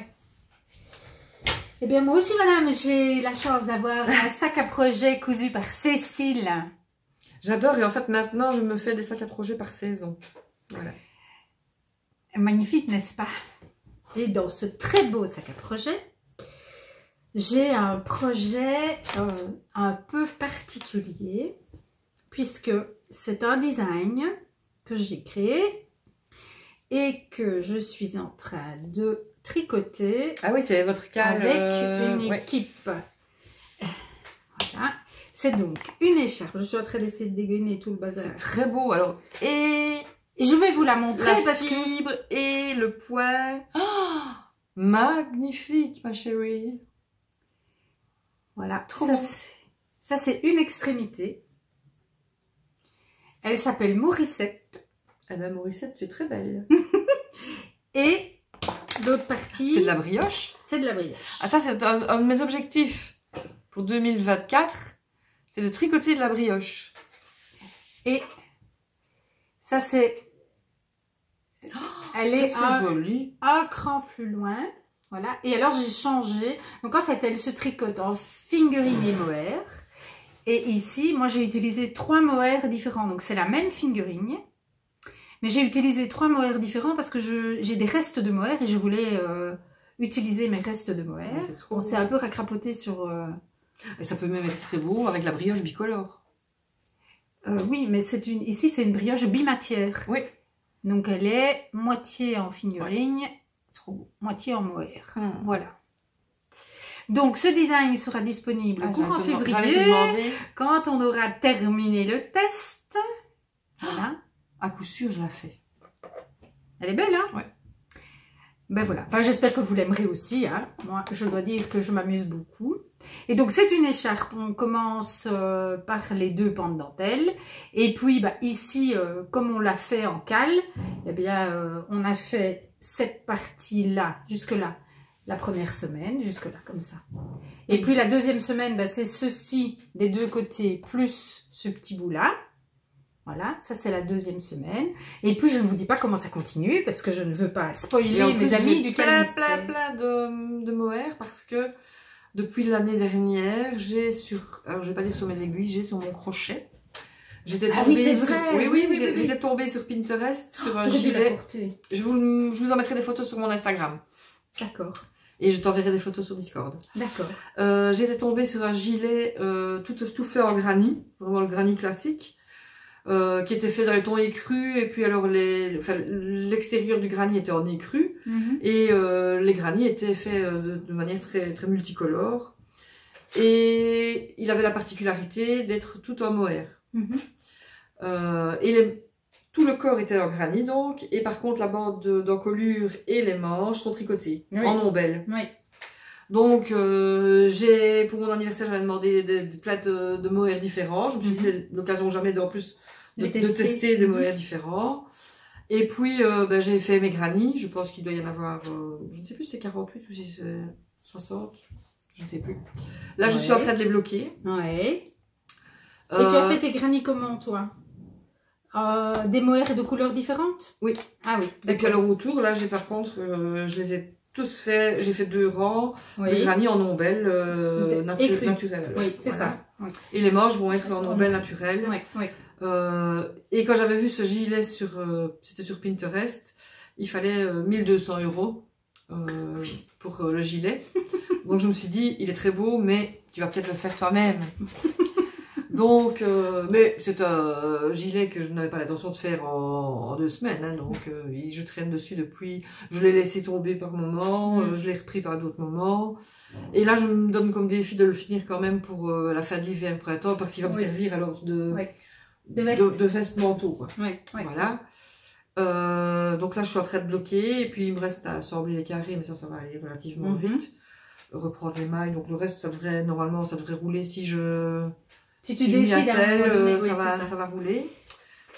Eh bien, moi aussi, madame, j'ai la chance d'avoir un sac à projet cousu par Cécile. J'adore. Et en fait, maintenant, je me fais des sacs à projet par saison. Voilà. Magnifique, n'est-ce pas? Et dans ce très beau sac à projet, j'ai un projet un peu particulier, puisque c'est un design que j'ai créé et que je suis en train de tricoter Ah oui, c'est votre cale. avec une ouais. équipe. Voilà. C'est donc une écharpe. Je suis en train d'essayer de dégainer tout le bazar. C'est très beau. Alors, et Et je vais vous la montrer la parce que... fibre et le point. Oh, magnifique, ma chérie. Voilà, Trop ça, beau. ça c'est une extrémité. Elle s'appelle Morissette. Eh ben, Morissette, tu es très belle. Et l'autre partie... C'est de la brioche. C'est de la brioche. Ah, ça, c'est un de mes objectifs pour 2024. C'est de tricoter de la brioche. Et ça, c'est... Elle est joli. Un cran plus loin. Voilà. Et alors, j'ai changé. Donc, en fait, elle se tricote en fingering et mohair. Et ici, moi, j'ai utilisé 3 mohair différents. Donc, c'est la même fingering. Mais j'ai utilisé 3 mohair différents parce que j'ai des restes de mohair et je voulais utiliser mes restes de mohair. On s'est un peu racrapoté sur... Et ça peut même être très beau avec la brioche bicolore. Oui, mais ici, c'est une brioche bimatière. Oui. Donc, elle est moitié en fingering, moitié en mohair. Voilà. Donc, ce design sera disponible courant février, quand on aura terminé le test. Voilà. À coup sûr, je la fais. Elle est belle, hein? Ouais. Ben voilà. Enfin, j'espère que vous l'aimerez aussi. Hein. Moi, je dois dire que je m'amuse beaucoup. Et donc, c'est une écharpe. On commence par les 2 pans de dentelle. Et puis, bah, ici, comme on l'a fait en cale, eh bien, on a fait cette partie-là, jusque-là, la première semaine, jusque-là, comme ça. Et puis, la deuxième semaine, bah, c'est ceci, des 2 côtés, plus ce petit bout-là. Voilà, ça c'est la deuxième semaine. Et puis je ne vous dis pas comment ça continue parce que je ne veux pas spoiler mes amis du plein de mohair parce que depuis l'année dernière, j'ai alors je vais pas dire sur mes aiguilles, j'ai sur mon crochet. J'étais tombée j'étais tombée sur Pinterest sur un gilet. Je vous en mettrai des photos sur mon Instagram. D'accord. Et je t'enverrai des photos sur Discord. D'accord. J'étais tombée sur un gilet tout fait en granit, vraiment le granit classique. Qui était fait dans les tons écrus et puis alors l'extérieur du granit était en écru et les granits étaient faits de manière très très multicolore et il avait la particularité d'être tout en mohair et tout le corps était en granit donc et par contre la bande d'encolure et les manches sont tricotées en ombelle. Donc, pour mon anniversaire, j'avais demandé des plats de mohair différents. Je me suis dit, c'est l'occasion jamais en plus de tester des mohair différents. Et puis, j'ai fait mes granits. Je pense qu'il doit y en avoir, je ne sais plus si c'est 48 ou si c'est 60. Je ne sais plus. Là, je suis en train de les bloquer. Ouais. Et tu as fait tes granits comment, toi? Des mohair de couleurs différentes? Oui. Ah oui. Et puis alors autour, là, j'ai par contre, je les ai tous fait, j'ai fait 2 rangs de granit en ombelle naturelle. Oui, c'est ça. Oui. Et les manches vont être en ombelle naturelle. Et quand j'avais vu ce gilet c'était sur Pinterest, il fallait 1200 € pour le gilet. Donc je me suis dit, il est très beau, mais tu vas peut-être le faire toi-même. Donc, mais c'est un gilet que je n'avais pas l'intention de faire en 2 semaines. Hein, donc, je traîne dessus depuis. Je l'ai laissé tomber par moments, je l'ai repris par d'autres moments. Et là, je me donne comme défi de le finir quand même pour la fin de l'hiver, printemps, parce qu'il va me servir alors de veste manteau. Quoi. Voilà. Donc là, je suis en train de bloquer. Et puis, il me reste à assembler les carrés, mais ça va aller relativement vite. Reprendre les mailles. Donc, le reste, normalement, ça devrait rouler si tu décides à un moment donné, ça va rouler.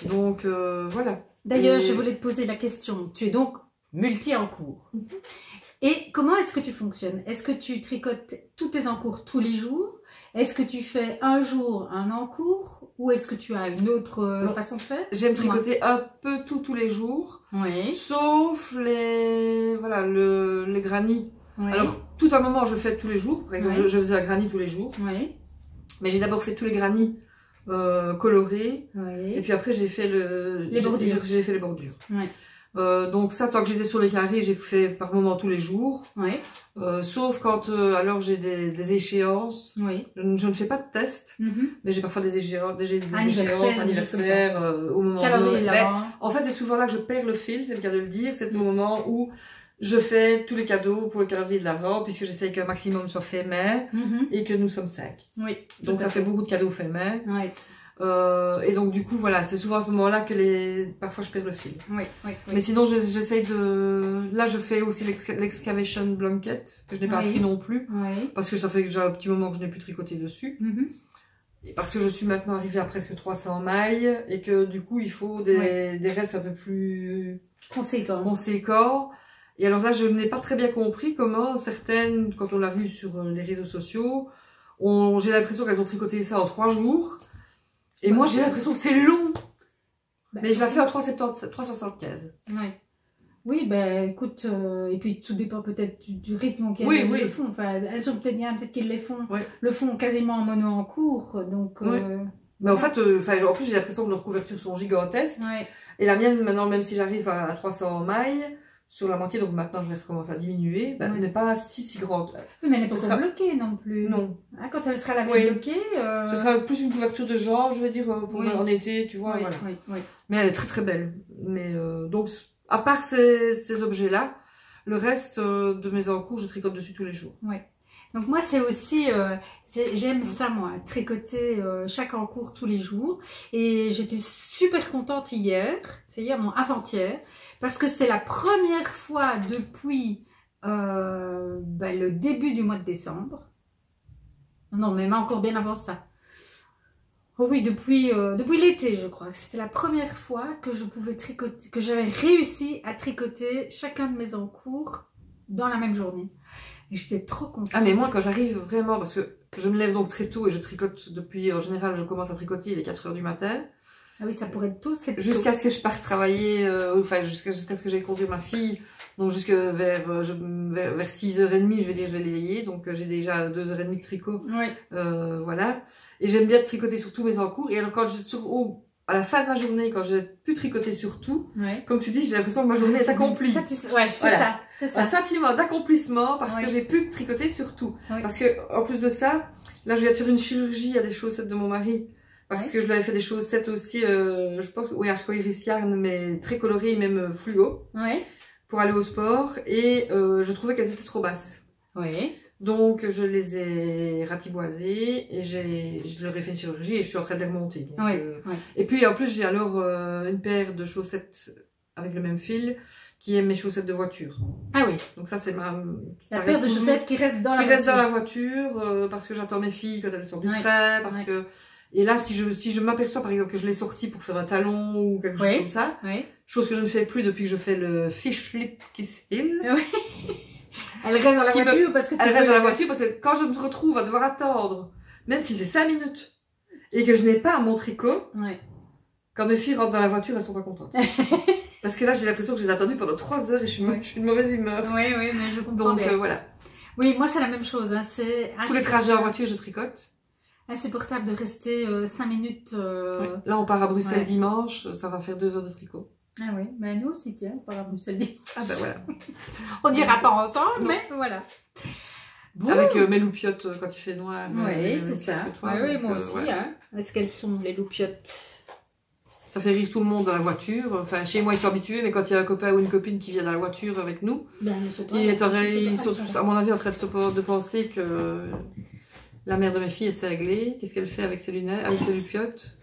Donc, voilà. D'ailleurs, je voulais te poser la question. Tu es donc multi en cours. Et comment est-ce que tu fonctionnes? Est-ce que tu tricotes tous tes encours tous les jours? Est-ce que tu fais un jour un encours? Ou est-ce que tu as une autre façon de faire? J'aime tricoter un peu tous les jours. Oui. Sauf les granits. Oui. Alors, tout un moment, je le fais tous les jours. Par exemple, je faisais un granit tous les jours. Oui. Mais j'ai d'abord fait tous les granits colorés. Oui. Et puis après, j'ai fait les bordures. J'ai fait les bordures. Oui. Donc ça, tant que j'étais sur les carrés, j'ai fait par moment tous les jours. Oui. Sauf quand alors j'ai des échéances. Oui. Je ne fais pas de test, mais j'ai parfois des échéances anniversaire au moment où... En fait, c'est souvent là que je perds le fil, c'est le cas de le dire. C'est au moment où je fais tous les cadeaux pour le calendrier de l'Avent, puisque j'essaye qu'un maximum soit fait main et que nous sommes 5. Oui. Donc ça fait beaucoup de cadeaux fait main. Oui. Et donc du coup voilà, c'est souvent à ce moment-là que parfois je perds le fil. Oui. Mais sinon j'essaye là je fais aussi l'excavation blanket que je n'ai pas appris non plus, parce que ça fait déjà un petit moment que je n'ai plus tricoté dessus. parce que je suis maintenant arrivée à presque 300 mailles et que du coup il faut des restes un peu plus conséquents. Et alors là, je n'ai pas très bien compris comment certaines, quand on l'a vu sur les réseaux sociaux, j'ai l'impression qu'elles ont tricoté ça en 3 jours. Et moi, j'ai l'impression que c'est long. Mais je l'ai fait en 3,75. Ouais. Oui, ben écoute, et puis tout dépend peut-être du rythme auquel elles le font. Enfin, elles sont peut-être bien, peut-être qu'ils le font quasiment en mono en cours. Donc, mais en fait, en plus, j'ai l'impression que leurs couvertures sont gigantesques. Ouais. Et la mienne, maintenant, même si j'arrive à 300 mailles, sur la moitié, donc maintenant je vais recommencer à diminuer, n'est pas si grande. Oui, mais elle n'est pas encore bloquée non plus. Non. Hein, quand elle sera la même bloquée... Ce sera plus une couverture de jambe, je veux dire, pour en été, tu vois, voilà. Mais elle est très très belle. Mais donc, à part ces objets-là, le reste de mes encours, je tricote dessus tous les jours. Oui. Donc moi, c'est aussi, j'aime ça moi, tricoter chaque encours tous les jours. Et j'étais super contente non, avant-hier, parce que c'était la première fois depuis le début du mois de décembre. Non, même encore bien avant ça. Oh oui, depuis l'été, je crois. C'était la première fois que je pouvais tricoter, que j'avais réussi à tricoter chacun de mes encours dans la même journée. Et j'étais trop contente. Ah, mais moi, quand j'arrive vraiment, parce que je me lève donc très tôt et je tricote depuis, en général, je commence à tricoter, il est 4 h du matin. Ah oui, ça pourrait être tôt, c'est tôt. Jusqu'à ce que je parte travailler, jusqu'à ce que j'aille conduire ma fille. Donc, vers 6h30, je vais dire, je vais l'éveiller. Donc, j'ai déjà 2h30 de tricot. Oui. Voilà. Et j'aime bien tricoter sur tous mes encours. Et alors, à la fin de ma journée, quand j'ai pu tricoter sur tout, comme tu dis, j'ai l'impression que ma journée s'accomplit. Ouais, c'est ça. Un sentiment d'accomplissement parce que j'ai pu tricoter sur tout. Parce que, en plus de ça, là, je viens de faire une chirurgie à des chaussettes de mon mari. Parce que je lui avais fait des chaussettes aussi, je pense, arco-iris yarn, mais très colorées, même fluo. Pour aller au sport. Et je trouvais qu'elles étaient trop basses. Donc, je les ai ratiboisées et je leur ai fait une chirurgie et je suis en train de les remonter. Donc, et puis, en plus, j'ai alors une paire de chaussettes avec le même fil qui est mes chaussettes de voiture. Ah oui. Donc ça, c'est la paire de chaussettes qui reste dans la voiture. Parce que j'attends mes filles quand elles sortent du train, parce que... Et là, si je m'aperçois, par exemple, que je l'ai sortie pour faire un talon ou quelque chose comme ça, chose que je ne fais plus depuis que je fais le fish lip kiss heel. Elle reste dans la voiture parce que elle reste dans la voiture parce que quand je me retrouve à devoir attendre, même si c'est 5 minutes, et que je n'ai pas mon tricot, quand mes filles rentrent dans la voiture, elles sont pas contentes. Parce que là, j'ai l'impression que je les ai attendues pendant 3 heures et je suis de mauvaise humeur. Oui, mais je comprends bien. Donc voilà. Oui, moi c'est la même chose. Hein. Tous les trajets en voiture, je tricote. Insupportable de rester 5 minutes. Là, on part à Bruxelles dimanche, ça va faire 2 heures de tricot. Ah oui, mais nous aussi, tiens, on part à Bruxelles dimanche. Ah ben voilà. On n'ira pas ensemble, mais voilà. Bon. Avec mes loupiottes quand il fait noir. Oui, c'est ça. Oui, moi aussi. Voilà. Hein. Est-ce qu'elles sont les loupiottes? Ça fait rire tout le monde dans la voiture. Enfin, chez moi, ils sont habitués, mais quand il y a un copain ou une copine qui vient dans la voiture avec nous, ils sont à mon avis en train de penser que la mère de mes filles est cinglée. Qu'est-ce qu'elle fait avec ses lunettes, avec ses loupiottes?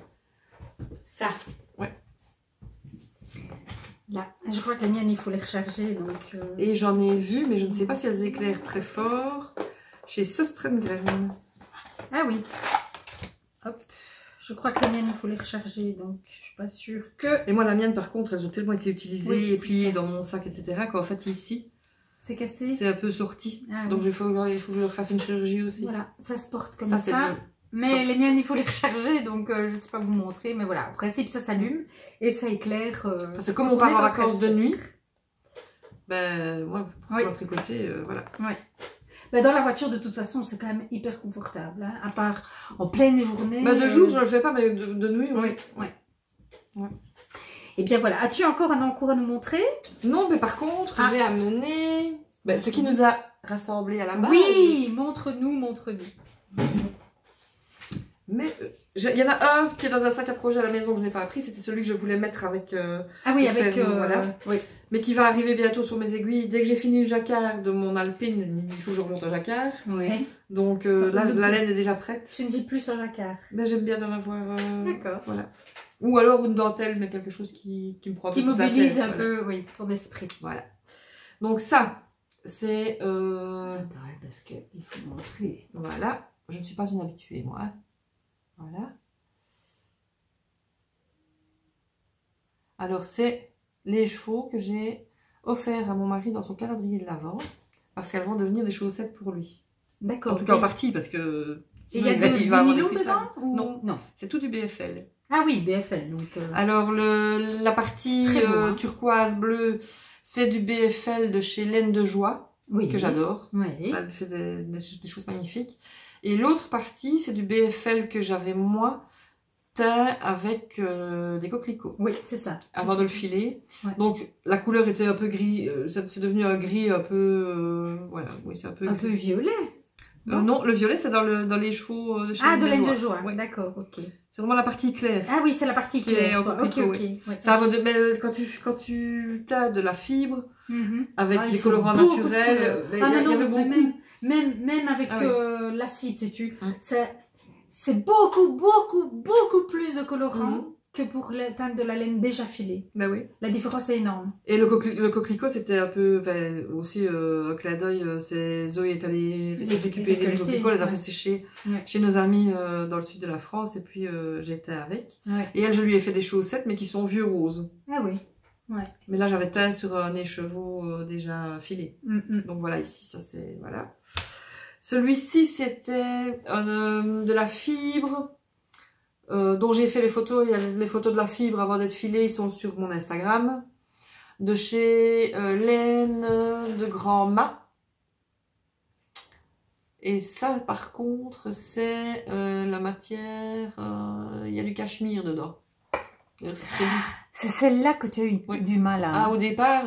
Ça. Ouais. Là, je crois que les miennes, il faut les recharger. Donc, et j'en ai vu, mais je ne sais pas si elles éclairent très fort, chez Söstrengren. Ah oui. Hop. Je crois que les miennes, il faut les recharger, donc je suis pas sûre que... Et moi, la mienne, par contre, elles ont tellement été utilisées et pliées dans mon sac, etc., qu'en fait, ici, c'est cassé. C'est un peu sorti. Ah, donc, il faut que je leur fasse une chirurgie aussi. Voilà, ça se porte comme ça. Mais les miennes, il faut les recharger, donc je ne sais pas vous montrer. Mais voilà, en principe, ça s'allume et ça éclaire. Parce que comme on part en vacances de nuit, ben, moi, pour tricoter, voilà. Ouais. Ben, dans la voiture, de toute façon, c'est quand même hyper confortable. Hein, à part en pleine journée. Ben, de jour, je ne le fais pas, mais de nuit, oui. Ouais. Et bien voilà, as-tu encore un encours à nous montrer? Non, mais par contre, j'ai amené ce qui nous a rassemblés à la base. Oui, montre-nous. Mais il y en a un qui est dans un sac à projet à la maison que je n'ai pas pris. C'était celui que je voulais mettre avec... voilà. Oui. Mais qui va arriver bientôt sur mes aiguilles. Dès que j'ai fini le jacquard de mon alpine, il faut que je remonte un jacquard. Oui. Donc là, la laine est déjà prête. Tu ne dis plus un jacquard. Mais j'aime bien en avoir... D'accord. Voilà. Ou alors une dentelle, mais quelque chose qui me prend qui mobilise un peu, oui, ton esprit. Voilà. Donc ça, c'est... Attends, parce qu'il faut montrer. Voilà. Je ne suis pas une habituée, moi. Voilà. Alors, c'est les chevaux que j'ai offerts à mon mari dans son calendrier de l'Avent, parce qu'elles vont devenir des chaussettes pour lui. D'accord. En tout cas, en partie, parce que... Et il y a du nylon dedans ou... Non, c'est tout du BFL. Ah oui, BFL. Donc, Alors, la partie turquoise bleue, c'est du BFL de chez Laine de Joie, que j'adore. Oui. Elle fait des choses magnifiques. Et l'autre partie, c'est du BFL que j'avais moi, teint avec des coquelicots. Oui, c'est ça. Avant de le filer. Ouais. Donc, la couleur était un peu gris. C'est devenu un gris un peu... voilà, oui, c'est un peu... Un peu violet. Non, le violet, c'est dans les chevaux de chez de Laine de Joie. Ouais. D'accord, ok. C'est vraiment la partie claire. Ah oui, c'est la partie claire. Ok. Ouais. Ça va mais quand tu as de la fibre avec des colorants naturels, il y avait beaucoup. Même avec l'acide, sais-tu, c'est beaucoup plus de colorant que pour le teint de la laine déjà filée. Ben oui. La différence est énorme. Et le coquelicot, c'était un peu aussi un clin d'œil. Zoé est allée récupérer les coquelicots, les a fait sécher chez nos amis dans le sud de la France, et puis j'étais avec. Ouais. Et elle, je lui ai fait des chaussettes, mais qui sont vieux roses. Ah oui. Ouais. Mais là, j'avais teint sur un écheveau déjà filé. Donc voilà, ici, ça c'est... Voilà. Celui-ci, c'était de la fibre... dont j'ai fait les photos. Il y a les photos de la fibre avant d'être filées, ils sont sur mon Instagram. De chez Laine de Grand Mât. Et ça, par contre, c'est la matière... il y a du cachemire dedans. C'est celle-là que tu as eu du mal à... Ah, au départ,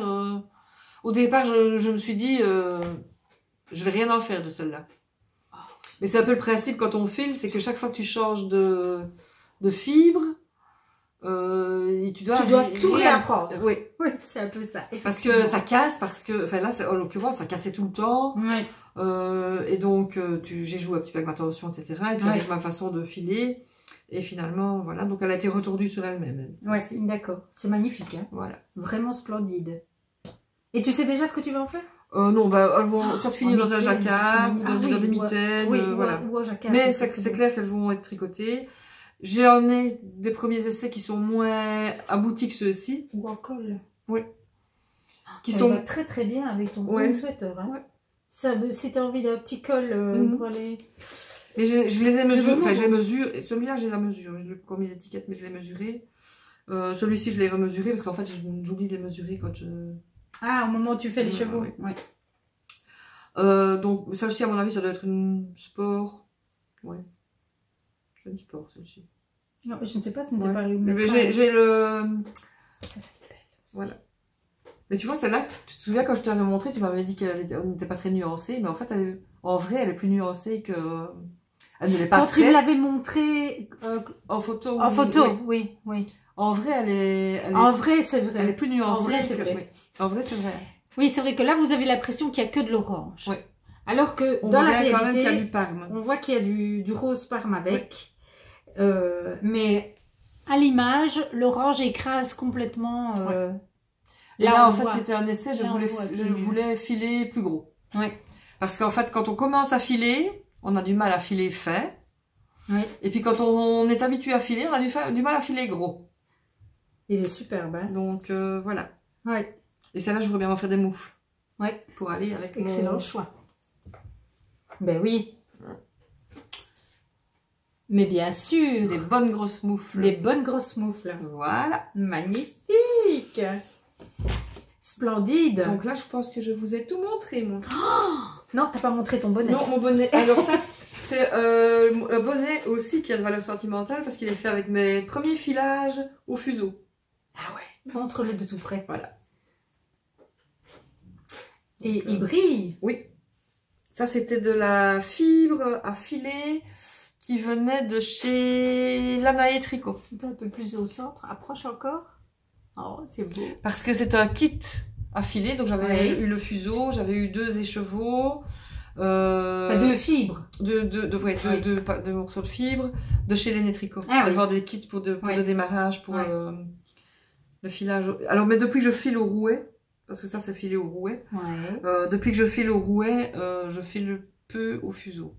je me suis dit, je vais rien en faire de celle-là. Mais c'est un peu le principe quand on filme, c'est que chaque fois que tu changes de fibre, tu dois tout réapprendre. Oui, c'est un peu ça. Parce que ça casse, enfin là, en l'occurrence, ça cassait tout le temps. Et donc, j'ai joué un petit peu avec ma tension, etc. Et puis avec ma façon de filer. Et finalement, voilà. Donc, elle a été retordue sur elle-même. Ouais, d'accord. C'est magnifique. Hein. Voilà. Vraiment splendide. Et tu sais déjà ce que tu vas en faire? Non, elles vont soit finir dans un jacquard, dans des mitaines, voilà. Ou un jacquard. Mais c'est clair qu'elles vont être tricotées. J'en ai des premiers essais qui sont moins aboutis que ceux-ci. Ou en colle. Oui. Ça va très très bien avec ton sweater. Hein. Ça, si tu as envie d'un petit col pour aller... Mais je les ai mesurés, enfin je les mesure, et celui-là j'ai la mesure, je l'ai pas mis l'étiquette mais je l'ai mesuré. Celui-ci je l'ai remesuré parce qu'en fait j'oublie de les mesurer quand je... Ah, au moment où tu fais les chevaux. Ouais. Donc celle-ci à mon avis ça doit être une sport. Ouais. C'est une sport celle-ci. Non, je ne sais pas si on t'a parlé où j'ai le... Voilà. Mais tu vois celle-là, tu te souviens quand je t'avais montré, tu m'avais dit qu'elle n'était pas très nuancée, mais en fait en vrai elle est plus nuancée que... Elle ne l'est pas très... Quand tu me l'avais montré en photo. En photo, oui. En vrai, elle est... En vrai, c'est vrai. Elle est plus nuancée. En vrai, c'est vrai. Oui. En vrai, c'est vrai. Oui, c'est vrai que là, vous avez l'impression qu'il n'y a que de l'orange. Oui. Alors que on dans la réalité, quand même qu'il y a du parme. On voit qu'il y a du rose parme avec. Oui. Mais à l'image, l'orange écrase complètement... Là, en fait, c'était un essai. Je voulais filer plus gros. Oui. Parce qu'en fait, quand on commence à filer... On a du mal à filer fin. Oui. Et puis quand on est habitué à filer, on a du mal à filer gros. Il est superbe. Hein. Donc voilà. Ouais. Et celle-là, je voudrais bien en faire des moufles. Ouais. Pour aller avec excellent choix. Ben oui. Mais bien sûr. Des bonnes grosses moufles. Des bonnes grosses moufles. Voilà. Magnifique. Splendide. Donc là, je pense que je vous ai tout montré, moi. Oh non, t'as pas montré ton bonnet. Non, mon bonnet. Alors ça, c'est un bonnet aussi qui a de valeur sentimentale parce qu'il est fait avec mes premiers filages au fuseau. Ah ouais. Montre-le de tout près. Voilà. Et il brille. Oui. Ça, c'était de la fibre à filer qui venait de chez Lanae Tricot. Un peu plus au centre. Approche encore. Oh, c'est beau. Parce que c'est un kit à filer. Donc, j'avais eu le fuseau, j'avais eu 2 écheveaux. Deux fibres. Deux morceaux de fibres de chez Laine Tricot. Ah, oui. Avoir des kits pour le démarrage, pour le filage. Alors, mais depuis que je file au rouet, parce que ça, c'est filé au rouet. Depuis que je file au rouet, je file peu au fuseau.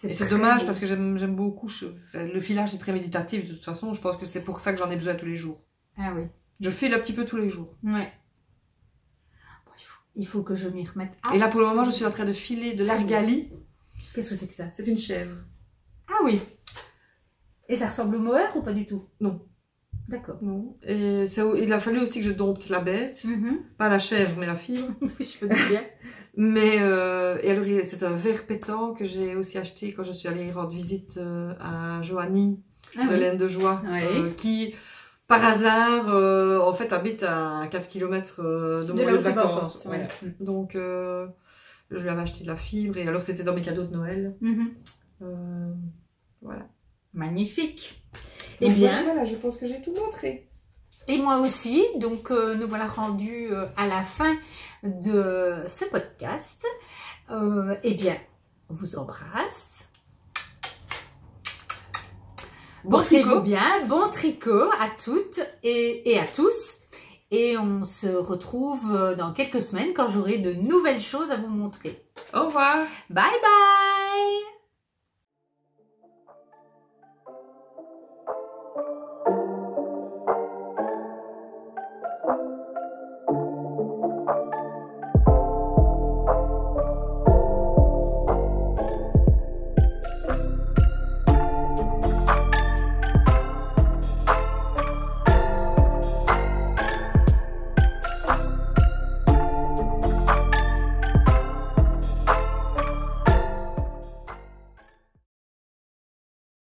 Et c'est dommage parce que j'aime beaucoup, le filage est très méditatif de toute façon, je pense que c'est pour ça que j'en ai besoin tous les jours. Ah oui. Je file un petit peu tous les jours. Ouais. Bon, il faut que je m'y remette. Et là pour le moment je suis en train de filer de l'argali. Qu'est-ce que c'est que ça? C'est une chèvre. Ah oui. Et ça ressemble au mohair ou pas du tout? Non. D'accord. Non. Et il a fallu aussi que je dompte la bête. Pas la chèvre, mais la fibre. Je peux dire bien. Mais, et alors, c'est un verre pétant que j'ai aussi acheté quand je suis allée rendre visite à Joanie, de Laine de Joie, qui, par hasard, en fait, habite à 4 km de mon lieu de vacances. Ouais. Donc, je lui avais acheté de la fibre, et alors, c'était dans mes cadeaux de Noël. Voilà. Magnifique. Et bien, voilà, je pense que j'ai tout montré. Et moi aussi, donc nous voilà rendus à la fin de ce podcast. Eh bien, on vous embrasse. Portez-vous bien, bon tricot à toutes et à tous. Et on se retrouve dans quelques semaines quand j'aurai de nouvelles choses à vous montrer. Au revoir. Bye bye.